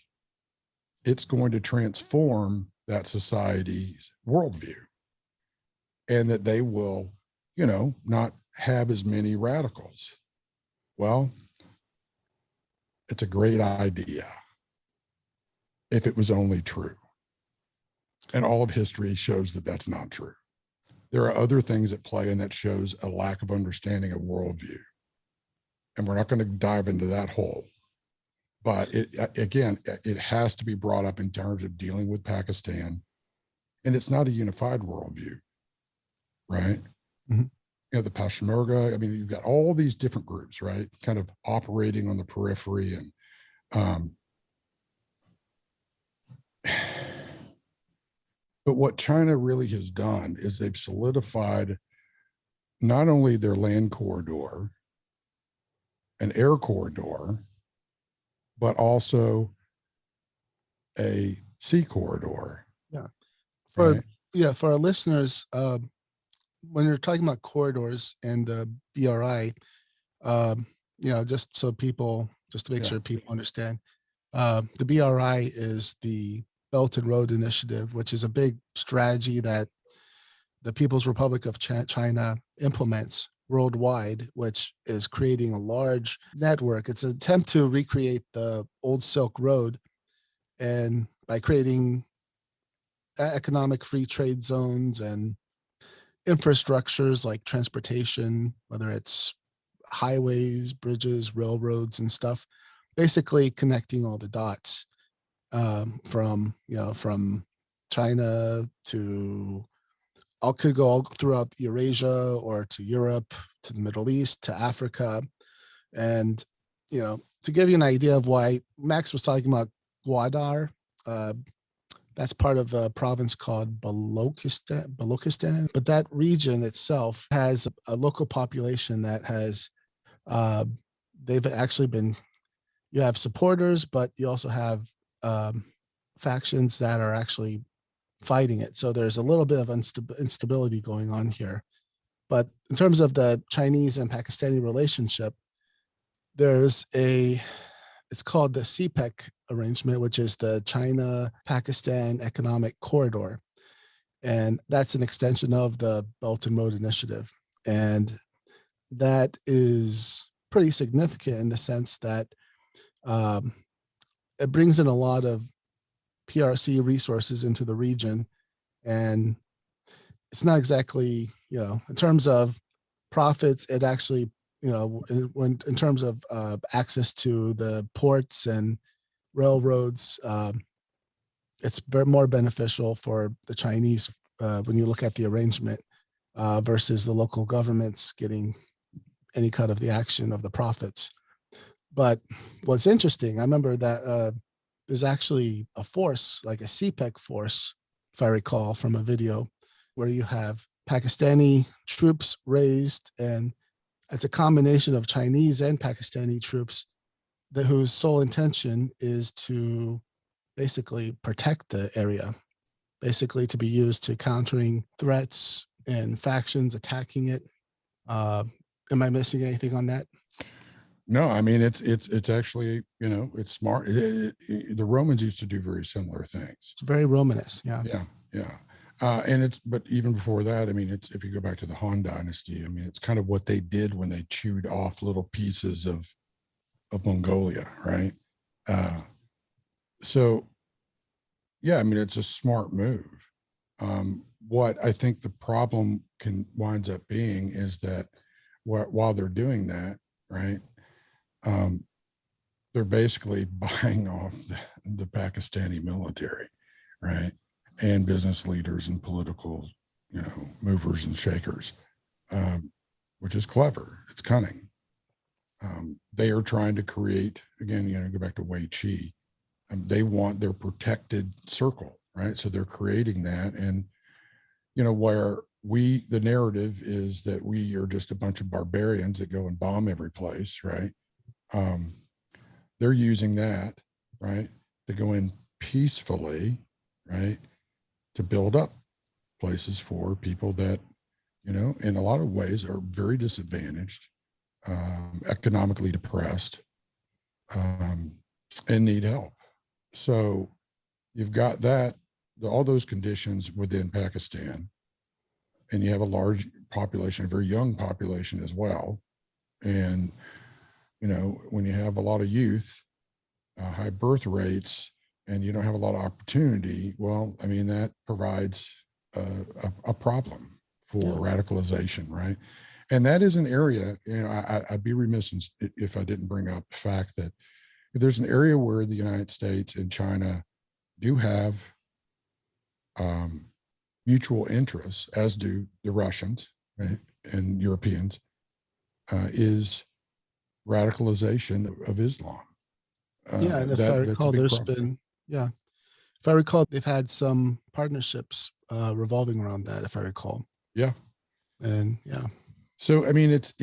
it's going to transform that society's worldview and that they will, not have as many radicals. Well, it's a great idea if it was only true. And all of history shows that that's not true. There are other things at play, and that shows a lack of understanding of worldview. And we're not going to dive into that hole. But it has to be brought up in terms of dealing with Pakistan. And it's not a unified worldview, right? Mhm. You know, the Peshmerga, I mean, you've got all these different groups, right? Kind of operating on the periphery. And but what China really has done is they've solidified not only their land corridor, an air corridor, but also a sea corridor. Yeah. For right? for our listeners, when you're talking about corridors and the BRI, just so people, just to make Yeah. sure people understand, the BRI is the Belt and Road Initiative, which is a big strategy that the People's Republic of China implements worldwide, which is creating a large network. It's an attempt to recreate the old Silk Road, and by creating economic free trade zones and infrastructures like transportation, whether it's highways, bridges, railroads, and stuff, basically connecting all the dots, from China to could go all throughout Eurasia or to Europe, to the Middle East, to Africa. And, to give you an idea of why Max was talking about Gwadar, that's part of a province called Balochistan. But that region itself has a local population that has, they've actually been, you have supporters, but you also have factions that are actually fighting it. So there's a little bit of instability going on here. But in terms of the Chinese and Pakistani relationship, it's called the CPEC arrangement, which is the China-Pakistan Economic Corridor. And that's an extension of the Belt and Road Initiative. And that is pretty significant in the sense that it brings in a lot of PRC resources into the region. And it's not exactly, in terms of profits, it actually, in terms of access to the ports and railroads, it's more beneficial for the Chinese when you look at the arrangement versus the local governments getting any cut of the action of the profits. But what's interesting, I remember that there's actually a force, like a CPEC force, if I recall from a video, where you have Pakistani troops raised, and it's a combination of Chinese and Pakistani troops whose sole intention is to basically protect the area, basically to be used to countering threats and factions attacking it. Am I missing anything on that? No, I mean, it's actually, it's smart. The Romans used to do very similar things. It's very Romanist. Yeah. Yeah. But even before that, I mean, if you go back to the Han Dynasty, I mean, it's kind of what they did when they chewed off little pieces of Mongolia, right? So, yeah, I mean, it's a smart move. What I think the problem winds up being is that while they're doing that, right, they're basically buying off the Pakistani military, right, and business leaders and political, movers and shakers, which is clever. It's cunning. They are trying to create, again, go back to Wei Qi. They want their protected circle, right? So they're creating that, and where the narrative is that we are just a bunch of barbarians that go and bomb every place, right? They're using that, right, to go in peacefully, right, to build up places for people that, in a lot of ways are very disadvantaged, economically depressed, and need help. So you've got all those conditions within Pakistan, and you have a large population, a very young population as well. And, when you have a lot of youth, high birth rates, and you don't have a lot of opportunity, well, I mean, that provides a problem for radicalization, right? And that is an area, I'd be remiss if I didn't bring up the fact that if there's an area where the United States and China do have mutual interests, as do the Russians, right, and Europeans, is radicalization of Islam. And if I recall, there's been, if I recall, they've had some partnerships revolving around that, if I recall. Yeah. And So, I mean, it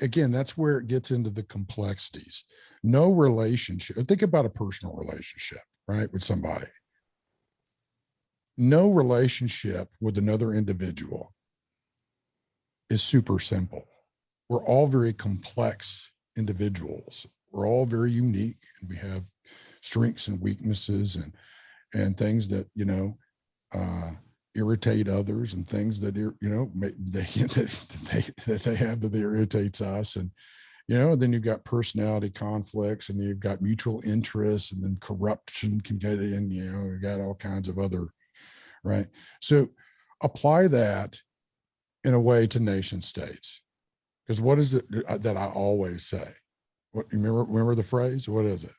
again, that's where it gets into the complexities. No relationship, think about a personal relationship, right, with somebody. No relationship with another individual is super simple. We're all very complex individuals. We're all very unique, and we have strengths and weaknesses and things that, irritate others, and things that, they have that irritates us. And, then you've got personality conflicts, and you've got mutual interests, and then corruption can get in, you got all kinds of other, right? So apply that in a way to nation states. Because what is it that I always say? What, remember the phrase? What is it?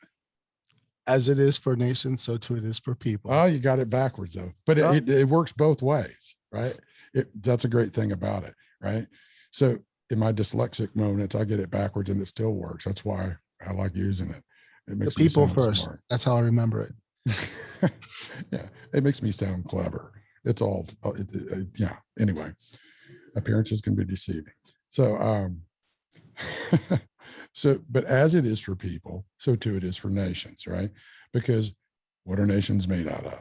As it is for nations, so too it is for people. Oh, you got it backwards though. But it works both ways, right? That's a great thing about it, right? So in my dyslexic moments, I get it backwards and it still works. That's why I like using it. It makes the people me sound first. Smart. That's how I remember it. Yeah, it makes me sound clever. It's all, yeah. Anyway, appearances can be deceiving. So, but as it is for people, so too it is for nations, right? Because what are nations made out of?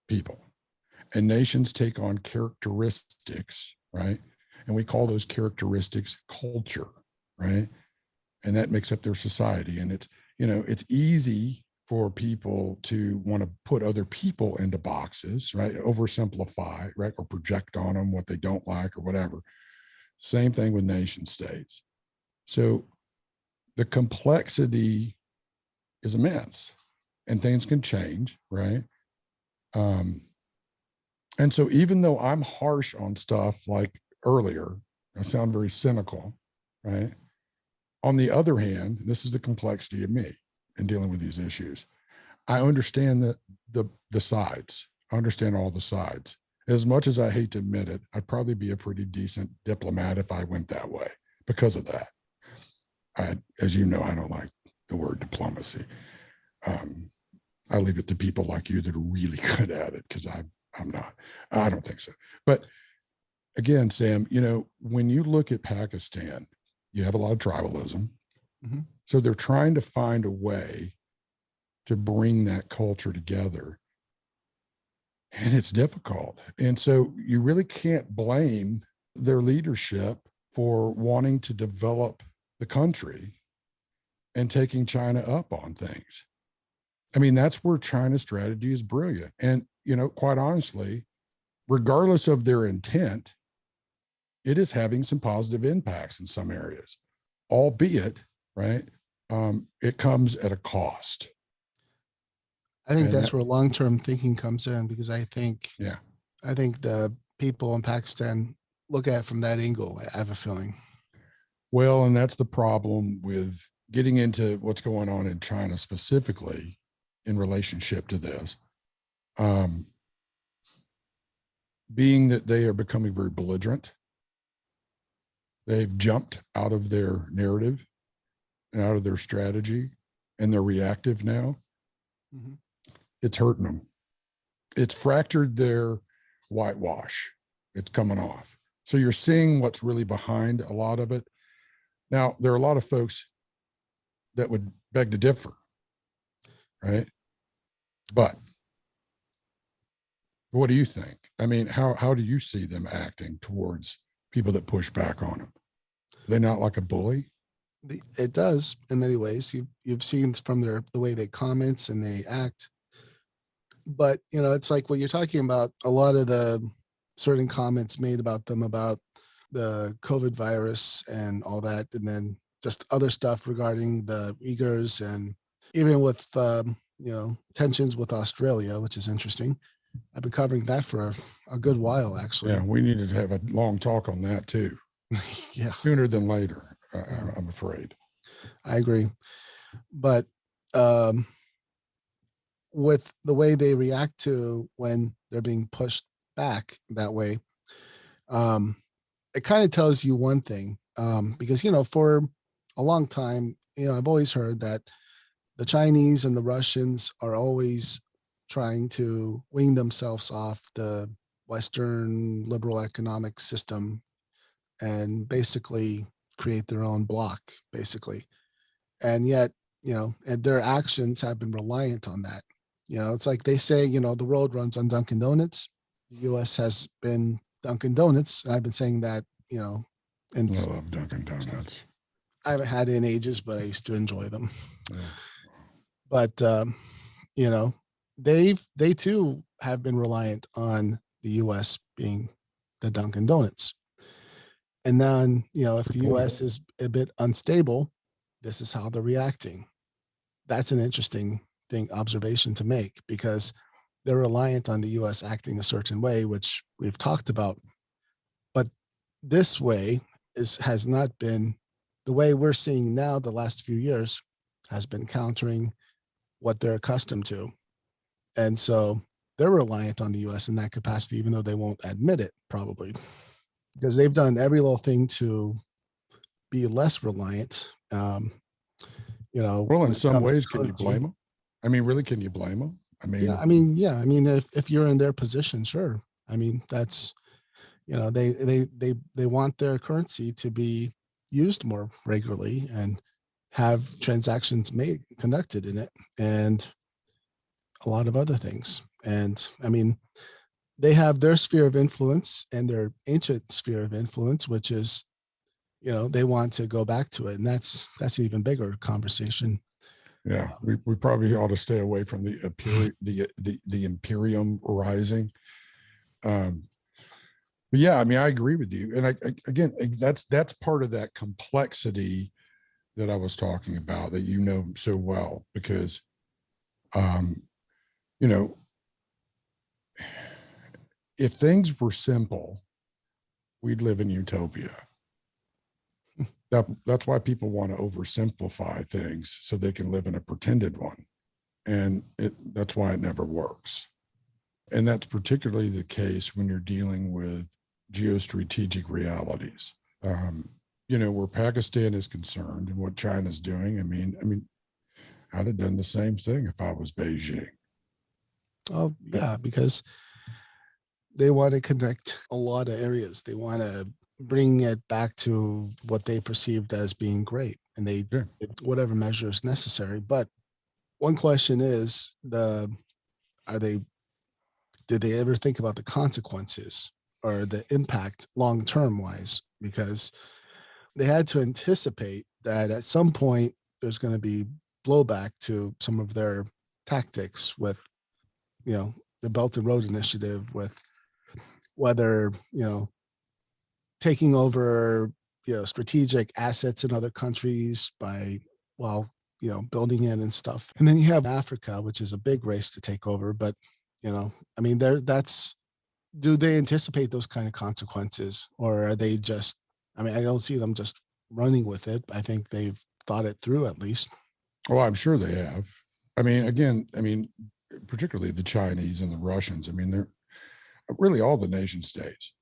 People. And nations take on characteristics, right? And we call those characteristics culture, right? And that makes up their society. And it's easy for people to want to put other people into boxes, right? Oversimplify, right? Or project on them what they don't like or whatever. Same thing with nation states. So the complexity is immense, and things can change, right? And so even though I'm harsh on stuff like earlier, I sound very cynical, right? On the other hand, this is the complexity of me in dealing with these issues. I understand the sides. I understand all the sides. As much as I hate to admit it, I'd probably be a pretty decent diplomat if I went that way because of that. As you know, I don't like the word diplomacy. I leave it to people like you that are really good at it, because I'm not. I don't think so. But again, Sam, when you look at Pakistan, you have a lot of tribalism. Mm-hmm. So they're trying to find a way to bring that culture together. And it's difficult. And so you really can't blame their leadership for wanting to develop the country and taking China up on things. I mean, that's where China's strategy is brilliant. And, quite honestly, regardless of their intent, it is having some positive impacts in some areas, albeit, right? It comes at a cost. I think that's where long-term thinking comes in, because I think the people in Pakistan look at it from that angle. I have a feeling. Well, and that's the problem with getting into what's going on in China specifically in relationship to this, being that they are becoming very belligerent. They've jumped out of their narrative and out of their strategy, and they're reactive now. Mm-hmm. It's hurting them. It's fractured their whitewash. It's coming off. So you're seeing what's really behind a lot of it. Now, there are a lot of folks that would beg to differ, right? But what do you think? I mean, how do you see them acting towards people that push back on them? Are they not like a bully? It does in many ways. You've seen from the way they comment and they act. But, it's like what you're talking about, a lot of the certain comments made about them about the COVID virus and all that, and then just other stuff regarding the Uyghurs, and even with tensions with Australia, which is interesting. I've been covering that for a good while, actually. Yeah, we needed to have a long talk on that too. Yeah, sooner than later, I'm afraid. I agree. But with the way they react to when they're being pushed back that way, it kind of tells you one thing, because, for a long time, I've always heard that the Chinese and the Russians are always trying to wing themselves off the Western liberal economic system and basically create their own bloc, basically. And yet, and their actions have been reliant on that. It's like they say, the world runs on Dunkin' Donuts. The U.S. has been Dunkin' Donuts. I've been saying that, and I love Dunkin' Donuts. I haven't had it in ages, but I used to enjoy them. Yeah. But they too have been reliant on the U.S. being the Dunkin' Donuts. And then, if the U.S. is a bit unstable, this is how they're reacting. That's an interesting observation to make, because they're reliant on the U.S. acting a certain way, which we've talked about. But this way has not been the way we're seeing now. The last few years has been countering what they're accustomed to. And so they're reliant on the U.S. in that capacity, even though they won't admit it, probably, because they've done every little thing to be less reliant. Well, in some ways, can you blame them? I mean, really, can you blame them? I mean, if you're in their position, sure. I mean, that's, they want their currency to be used more regularly and have transactions conducted in it, and a lot of other things. And I mean, they have their sphere of influence and their ancient sphere of influence, which is, they want to go back to it. And that's an even bigger conversation. Yeah, we probably ought to stay away from the imperium rising. But yeah, I mean, I agree with you. And again, that's part of that complexity that I was talking about, that you know so well, because if things were simple, we'd live in utopia. That's why people want to oversimplify things so they can live in a pretended one. And that's why it never works. And that's particularly the case when you're dealing with geostrategic realities. Where Pakistan is concerned and what China's doing, I mean, I'd have done the same thing if I was Beijing. Oh, yeah, because they want to connect a lot of areas. They want to bring it back to what they perceived as being great, and they did whatever measures necessary. But one question is, did they ever think about the consequences or the impact long-term wise? Because they had to anticipate that at some point there's going to be blowback to some of their tactics with, the Belt and Road Initiative, with whether, taking over, strategic assets in other countries by, building in and stuff. And then you have Africa, which is a big race to take over. But, I mean, do they anticipate those kind of consequences, or are they just, I mean, I don't see them just running with it. I think they've thought it through at least. Well, I'm sure they have. I mean, particularly the Chinese and the Russians. I mean, they're really all the nation states.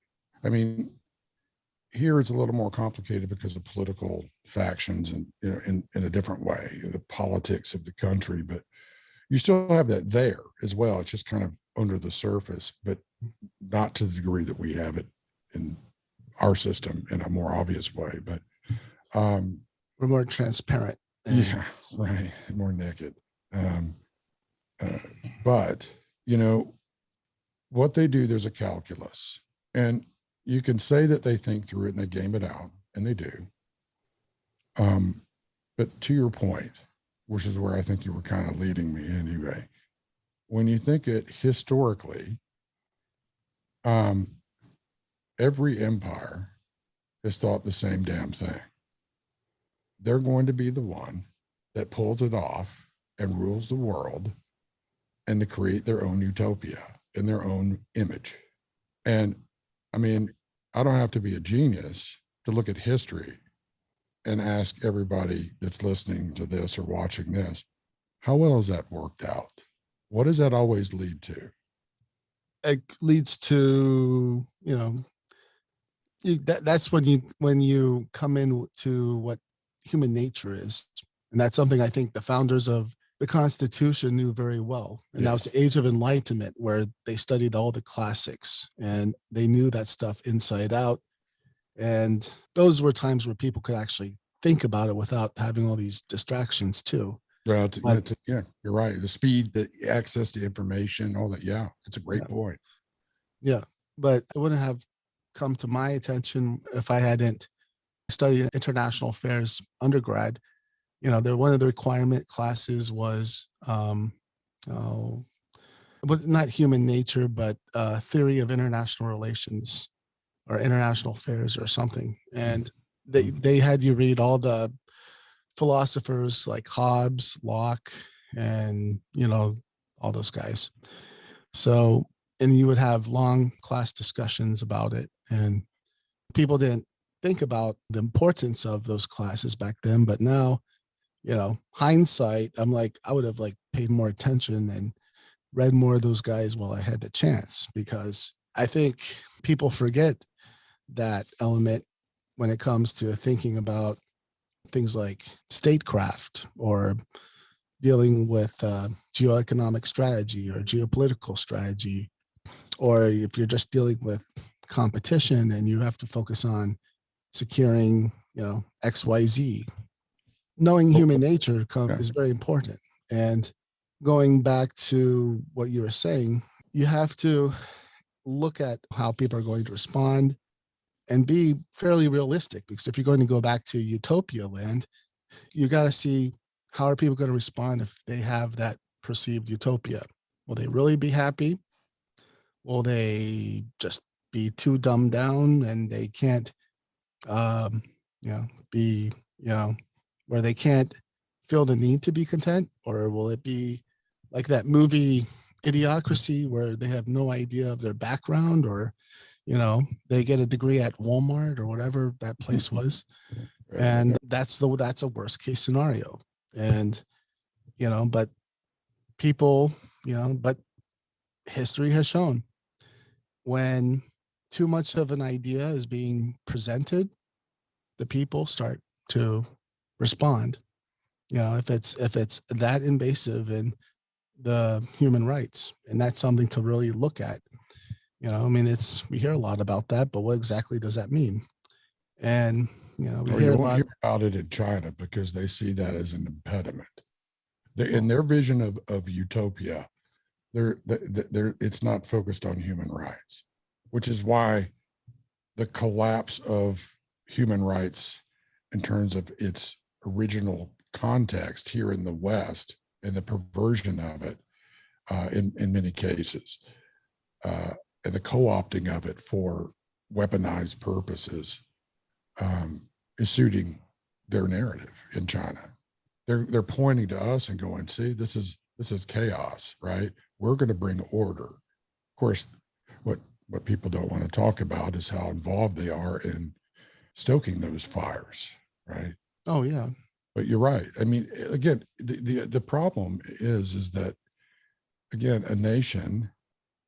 I mean, here it's a little more complicated because of political factions and, in a different way, the politics of the country, but you still have that there as well. It's just kind of under the surface, but not to the degree that we have it in our system in a more obvious way. But we're more transparent. Yeah, right. More naked. But, what they do, there's a calculus. And you can say that they think through it and they game it out, and they do. But to your point, which is where I think you were kind of leading me anyway, when you think it historically, every empire has thought the same damn thing. They're going to be the one that pulls it off and rules the world and to create their own utopia in their own image. And I mean, I don't have to be a genius to look at history and ask everybody that's listening to this or watching this, how well has that worked out? What does that always lead to? It leads to, that's when you come in to what human nature is. And that's something I think the founders of the Constitution knew very well. And that was the age of enlightenment, where they studied all the classics and they knew that stuff inside out. And those were times where people could actually think about it without having all these distractions too. Well, yeah, you're right. The speed, the access to information, all that. Yeah, it's a great point. Yeah, but it wouldn't have come to my attention if I hadn't studied international affairs undergrad. One of the requirement classes was, but not human nature, but theory of international relations or international affairs or something. And they had you read all the philosophers like Hobbes, Locke, and all those guys. So, and you would have long class discussions about it, and people didn't think about the importance of those classes back then. But now, hindsight, I'm like, I would have paid more attention and read more of those guys while I had the chance, because I think people forget that element when it comes to thinking about things like statecraft or dealing with geoeconomic strategy or geopolitical strategy, or if you're just dealing with competition and you have to focus on securing, XYZ. Knowing human nature is very important. And going back to what you were saying, you have to look at how people are going to respond and be fairly realistic, because if you're going to go back to utopia land, you got to see how are people going to respond if they have that perceived utopia. Will they really be happy? Will they just be too dumbed down and they can't, be, where they can't feel the need to be content? Or will it be like that movie Idiocracy, where they have no idea of their background, or they get a degree at Walmart or whatever that place was, and that's a worst case scenario. And but people, but history has shown when too much of an idea is being presented, the people start to respond. If it's that invasive in the human rights, and that's something to really look at. We hear a lot about that, but what exactly does that mean? And we you won't hear about it in China because they see that as an impediment. In their vision of utopia, it's not focused on human rights, which is why the collapse of human rights in terms of its original context here in the West, and the perversion of it in many cases, and the co-opting of it for weaponized purposes, is suiting their narrative in China. They're pointing to us and going, see, this is chaos, right? We're going to bring order. Of course, what people don't want to talk about is how involved they are in stoking those fires, right? Oh yeah. But you're right. I mean, again, the problem is that, again, a nation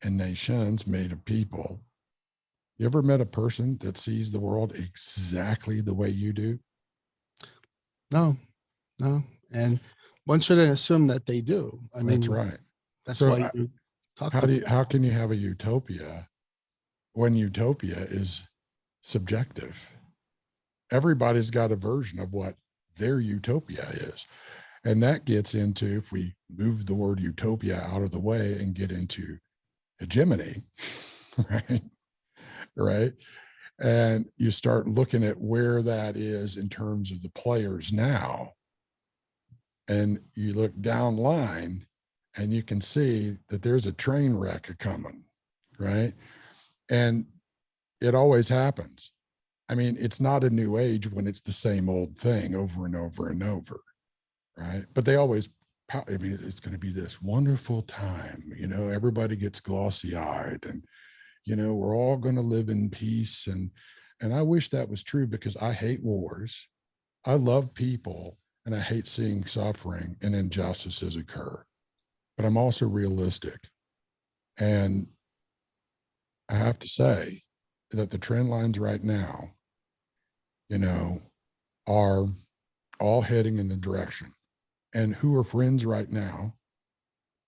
and nations made of people. You ever met a person that sees the world exactly the way you do? No. And one shouldn't assume that they do. I mean, that's right. That's why you talk. How can you have a utopia when utopia is subjective? Everybody's got a version of what their utopia is. And that gets into, if we move the word utopia out of the way and get into hegemony, right? And you start looking at where that is in terms of the players now. And you look down line and you can see that there's a train wreck coming, right? And it always happens. I mean, it's not a new age when it's the same old thing over and over and over, right? But they always I mean, it's going to be this wonderful time, everybody gets glossy eyed and, we're all going to live in peace. And I wish that was true because I hate wars. I love people and I hate seeing suffering and injustices occur, but I'm also realistic. And I have to say that the trend lines right now, are all heading in the direction. And who are friends right now,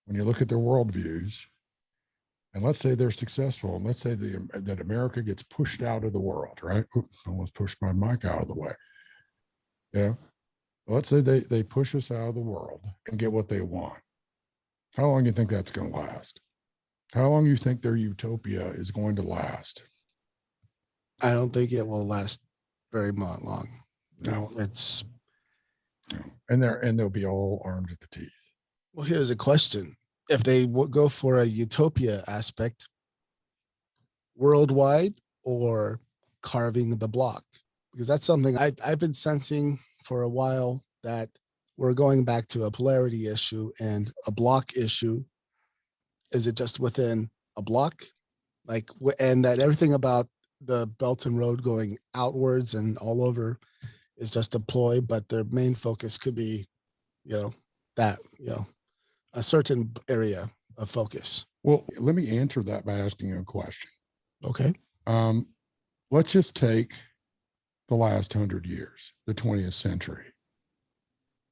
when you look at their worldviews, and let's say they're successful, and let's say that America gets pushed out of the world, right? Oops, almost pushed my mic out of the way. Let's say they push us out of the world and get what they want. How long do you think that's going to last? How long do you think their utopia is going to last? I don't think it will last very long. No. It's and they'll be all armed at the teeth. Well, here's a question. If they go for a utopia aspect, worldwide or carving the block? Because that's something I've been sensing for a while, that we're going back to a polarity issue and a block issue. Is it just within a block? And that everything about the Belt and Road going outwards and all over is just a ploy, but their main focus could be, a certain area of focus. Well, let me answer that by asking you a question. Okay. Let's just take the last 100 years, the 20th century.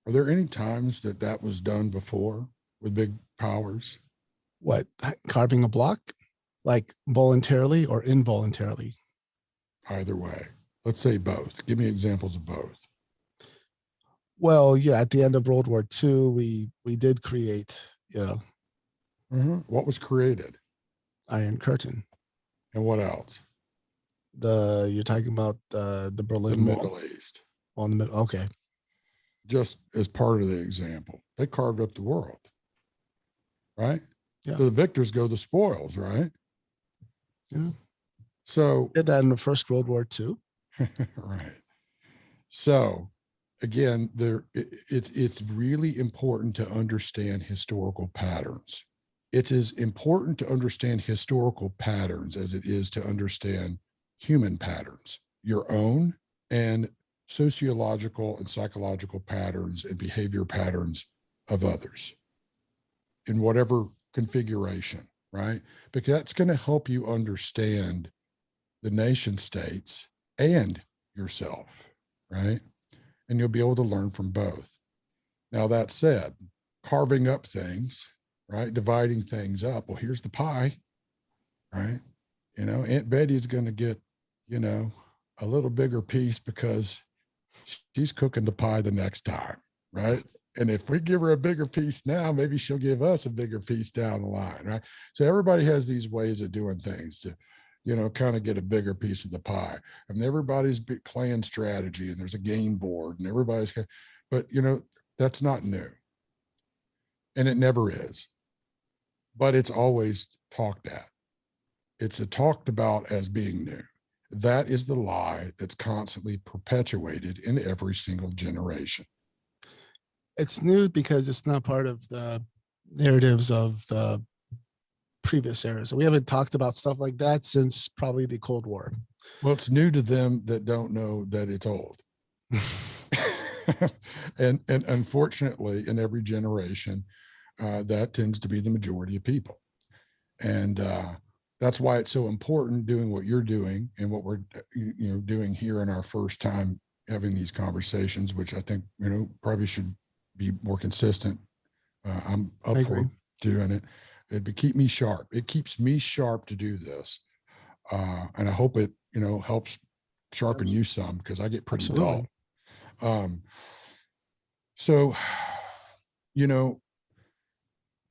Are there any times that was done before with big powers? What, carving a block? Like voluntarily or involuntarily? Either way. Let's say both. Give me examples of both. Well, yeah, at the end of World War II, we did create, What was created? Iron Curtain. And what else? You're talking about the Berlin Wall? Middle East. On the middle. Okay. Just as part of the example, they carved up the world, right? Yeah. So the victors go the spoils, right? Yeah. So did that in the First World War II. Right. So again, it's really important to understand historical patterns. It's as important to understand historical patterns as it is to understand human patterns, your own and sociological and psychological patterns and behavior patterns of others in whatever configuration, right? Because that's going to help you understand the nation states and yourself, right? And you'll be able to learn from both. Now, that said, carving up things, right? Dividing things up. Well, here's the pie, right? Aunt Betty's going to get, a little bigger piece because she's cooking the pie the next time, right? And if we give her a bigger piece now, maybe she'll give us a bigger piece down the line, right? So everybody has these ways of doing things to, kind of get a bigger piece of the pie. And everybody's playing strategy and there's a game board and but that's not new. And it never is, but it's always talked at. It's talked about as being new. That is the lie that's constantly perpetuated in every single generation. It's new because it's not part of the narratives of the previous eras. We haven't talked about stuff like that since probably the Cold War. Well, it's new to them that don't know that it's old. and unfortunately, in every generation, that tends to be the majority of people. And that's why it's so important doing what you're doing and what we're doing here in our first time having these conversations, which I think probably should be more consistent. I'm up for doing it. It'd keep me sharp. It keeps me sharp to do this, and I hope it helps sharpen you some, because I get pretty dull. So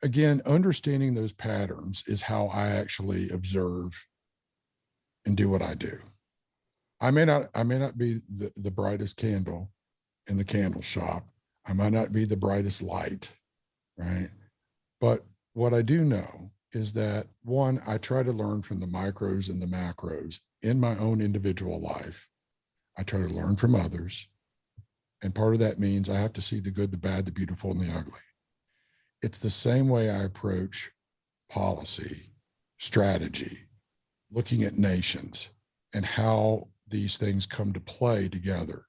again, understanding those patterns is how I actually observe and do what I do. I may not be the brightest candle in the candle shop. I might not be the brightest light, right? But what I do know is that, one, I try to learn from the micros and the macros in my own individual life. I try to learn from others. And part of that means I have to see the good, the bad, the beautiful, and the ugly. it's the same way I approach policy, strategy, looking at nations and how these things come to play together.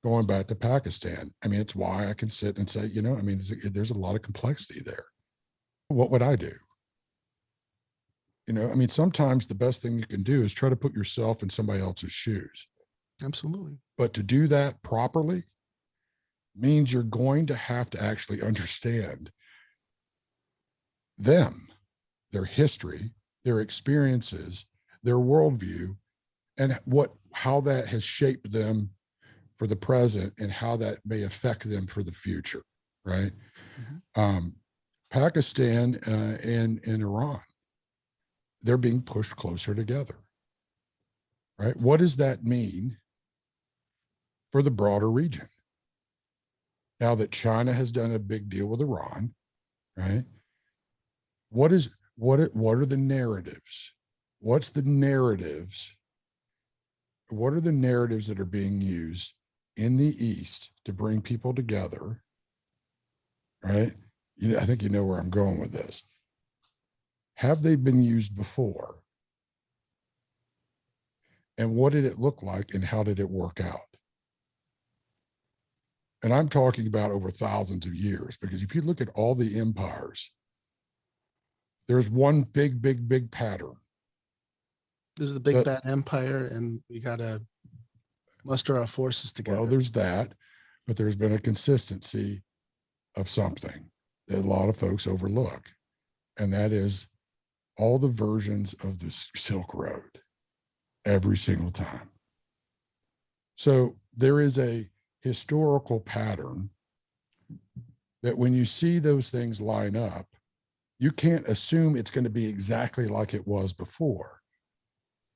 Going back to Pakistan, I mean, it's why I can sit and say, there's a lot of complexity there. What would I do? Sometimes the best thing you can do is try to put yourself in somebody else's shoes. Absolutely. But to do that properly means you're going to have to actually understand them, their history, their experiences, their worldview, and how that has shaped them for the present and how that may affect them for the future, right? Mm-hmm. Pakistan and Iran, they're being pushed closer together, right? What does that mean for the broader region? Now that China has done a big deal with Iran, right? What are the narratives? What's the narratives? What are the narratives that are being used in the East to bring people together, right? I think you know where I'm going with this. Have they been used before? And what did it look like and how did it work out? And I'm talking about over thousands of years, because if you look at all the empires, there's one big pattern. This is the big bad empire, and we got to muster our forces together. Well, there's that, but there's been a consistency of something that a lot of folks overlook, and that is all the versions of the Silk Road every single time. So there is a historical pattern that when you see those things line up, you can't assume it's going to be exactly like it was before.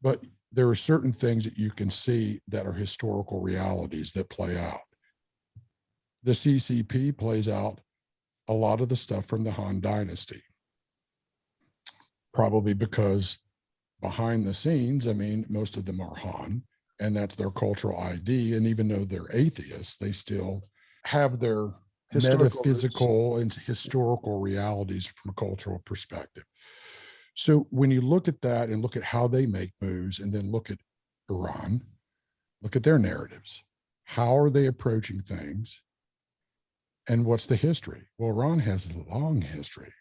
But there are certain things that you can see that are historical realities that play out. The CCP plays out a lot of the stuff from the Han Dynasty, probably because behind the scenes, most of them are Han, and that's their cultural ID. And even though they're atheists, they still have their metaphysical and historical realities from a cultural perspective. So when you look at that and look at how they make moves, and then look at Iran, look at their narratives. How are they approaching things? And what's the history? Well, Iran has a long history.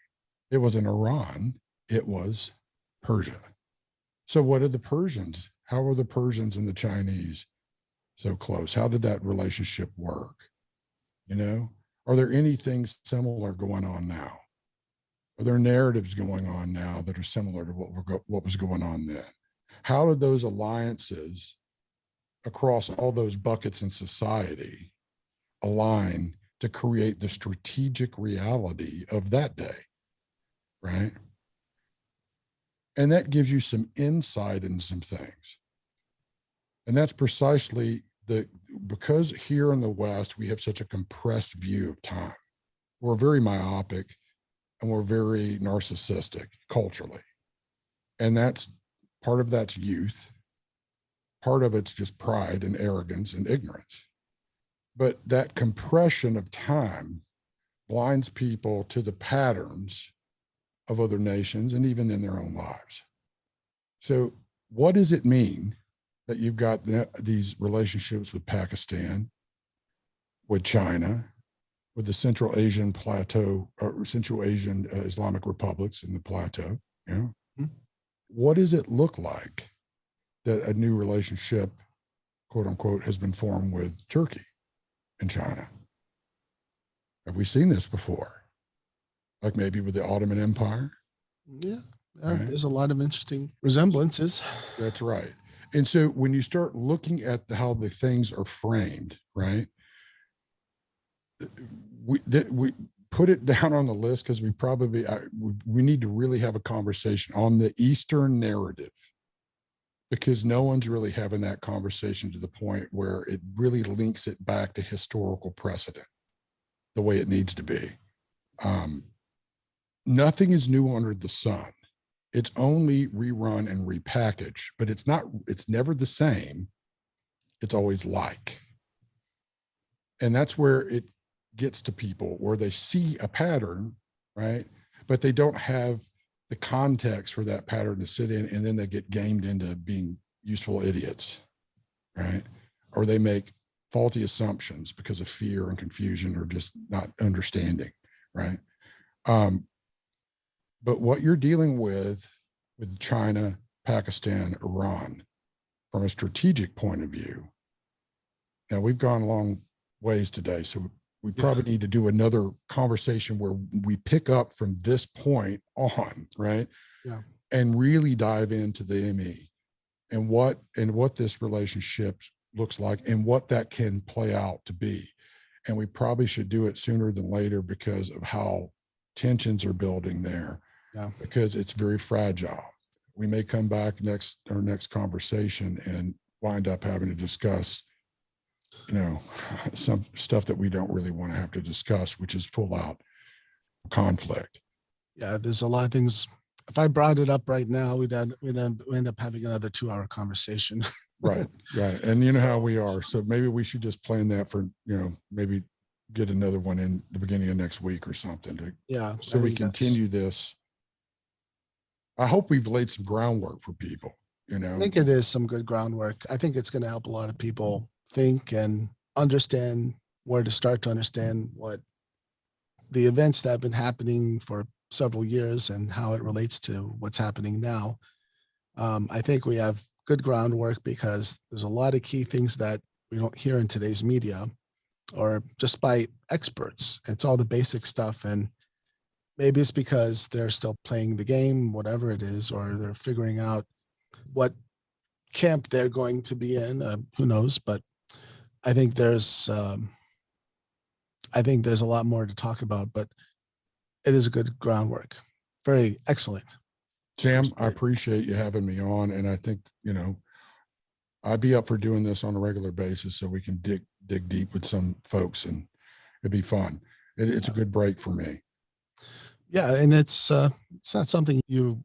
It wasn't Iran, it was Persia. So what are the Persians? How are the Persians and the Chinese so close? How did that relationship work? Are there anything similar going on now? Are there narratives going on now that are similar to what was going on then? How did those alliances across all those buckets in society align to create the strategic reality of that day, right? And that gives you some insight into some things. And that's precisely because here in the West, we have such a compressed view of time. We're very myopic and we're very narcissistic culturally. And part of that's youth. Part of it's just pride and arrogance and ignorance. But that compression of time blinds people to the patterns of other nations and even in their own lives. So what does it mean that you've got these relationships with Pakistan, with China, with the Central Asian plateau, or Central Asian Islamic republics in the plateau? Mm-hmm. What does it look like that a new relationship, quote unquote, has been formed with Turkey and China? Have we seen this before? Like maybe with the Ottoman Empire? Yeah, right? There's a lot of interesting resemblances. That's right. And so when you start looking at how the things are framed, right? We put it down on the list because we need to really have a conversation on the Eastern narrative, because no one's really having that conversation to the point where it really links it back to historical precedent the way it needs to be. Nothing is new under the sun. It's only rerun and repackaged, but it's never the same. It's always like. And that's where it gets to people, where they see a pattern right? But they don't have the context for that pattern to sit in, and then they get gamed into being useful idiots, right? Or they make faulty assumptions because of fear and confusion or just not understanding, right? But what you're dealing with China, Pakistan, Iran, from a strategic point of view, now we've gone a long ways today, so we probably need to do another conversation where we pick up from this point on, right? Yeah. And really dive into the ME and what this relationship looks like and what that can play out to be. And we probably should do it sooner than later because of how tensions are building there. Yeah. Because it's very fragile. We may come back our next conversation and wind up having to discuss, some stuff that we don't really want to have to discuss, which is full out conflict. Yeah, there's a lot of things. If I brought it up right now, we'd end up having another 2-hour conversation. Right. And you know how we are. So maybe we should just plan that for, maybe get another one in the beginning of next week or something. So we continue this. I hope we've laid some groundwork for people, I think it is some good groundwork. I think it's going to help a lot of people think and understand where to start to understand what the events that have been happening for several years and how it relates to what's happening now. I think we have good groundwork because there's a lot of key things that we don't hear in today's media or just by experts. It's all the basic stuff. And maybe it's because they're still playing the game, whatever it is, or they're figuring out what camp they're going to be in. Who knows? But I think there's a lot more to talk about, but it is a good groundwork. Very excellent. Sam, I appreciate you having me on. And I think, I'd be up for doing this on a regular basis so we can dig deep with some folks and it'd be fun. It's a good break for me. Yeah. And it's not something you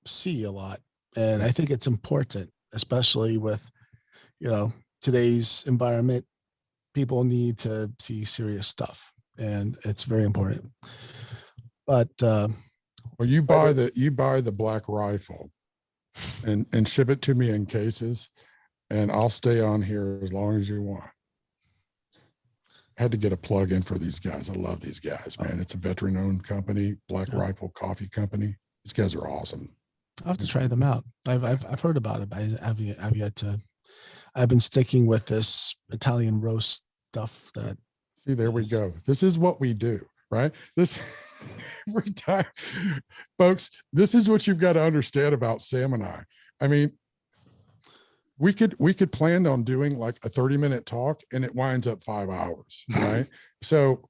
see a lot. And I think it's important, especially with, today's environment. People need to see serious stuff and it's very important. But well, you buy the black rifle and ship it to me in cases and I'll stay on here as long as you want. I had to get a plug in for these guys. I love these guys, man. It's a veteran owned company, Black Rifle Coffee Company. These guys are awesome. I'll have to try them out. I've heard about it, but I've yet to. I've been sticking with this Italian roast stuff. See, there we go. This is what we do, right? This every time, folks. This is what you've got to understand about Sam and I. I mean, we could plan on doing like a 30-minute talk, and it winds up 5 hours, right? So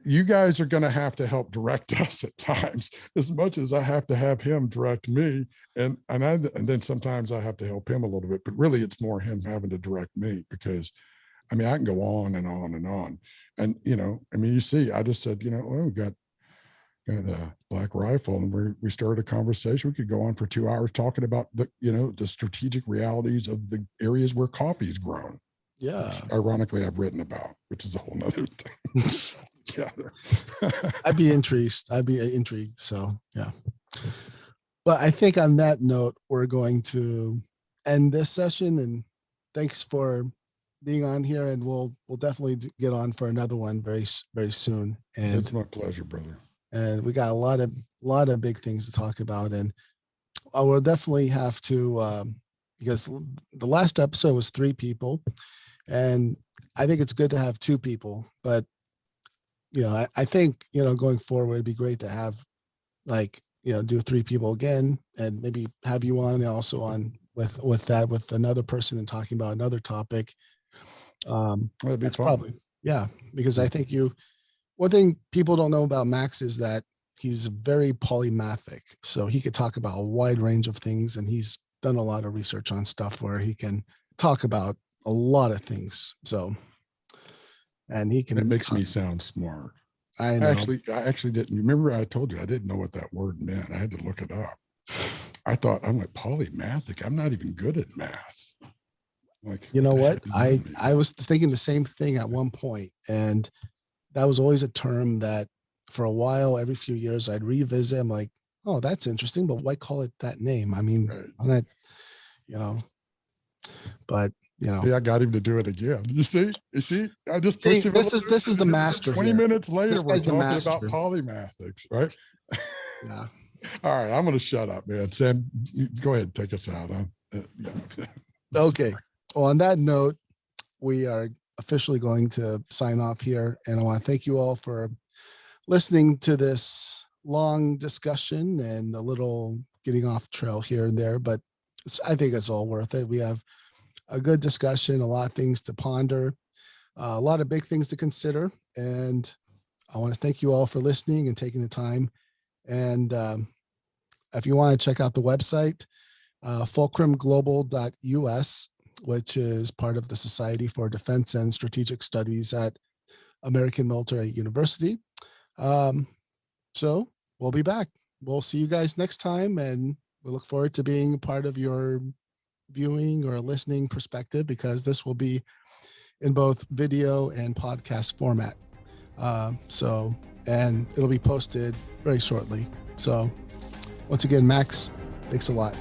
you guys are going to have to help direct us at times as much as I have to have him direct me. And then sometimes I have to help him a little bit, but really it's more him having to direct me because I can go on and on and on. And, you see, I just said, we got a Black Rifle and we started a conversation. We could go on for 2 hours talking about the strategic realities of the areas where coffee is grown. Yeah. Which, ironically, I've written about, which is a whole nother thing. Yeah. I'd be intrigued. So yeah. But I think on that note, we're going to end this session and thanks for being on here. And we'll definitely get on for another one very, very soon. And it's my pleasure, brother. And we got a lot of big things to talk about. And I will definitely have to, because the last episode was 3 people and I think it's good to have 2 people, but I think, going forward, it'd be great to have do 3 people again and maybe have you on also on with another person and talking about another topic. That'd be fun. Probably, yeah, because I think one thing people don't know about Max is that he's very polymathic. So he could talk about a wide range of things and he's done a lot of research on stuff where he can talk about a lot of things. So, and he can. It makes me sound smart. I know. I actually didn't remember. I told you I didn't know what that word meant. I had to look it up. I thought I'm like polymathic. I'm not even good at math. Like, you know what? I was thinking the same thing at one point, and that was always a term that for a while, every few years, I'd revisit. I'm like, oh, that's interesting, but why call it that name? I mean, Right. I'm not, but See, I got him to do it again. You see, I just See, pushed him. this is the master 20 here. minutes later, we're guy's the talking about master. polymathics, right? Yeah. All right, I'm going to shut up, man. Sam, go ahead and take us out. Okay. Well, on that note, we are officially going to sign off here. And I want to thank you all for listening to this long discussion and a little getting off trail here and there, but I think it's all worth it. We have a good discussion, a lot of things to ponder, a lot of big things to consider. And I want to thank you all for listening and taking the time. And if you want to check out the website, fulcrumglobal.us, which is part of the Society for Defense and Strategic Studies at American Military University. So we'll be back. We'll see you guys next time, and we look forward to being part of your viewing or listening perspective, because this will be in both video and podcast format. And it'll be posted very shortly. So once again, Max, thanks a lot.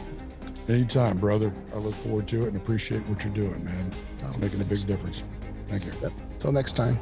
Anytime, brother. I look forward to it and appreciate what you're doing, man. Making a big difference. Thank you. Yep. Till next time.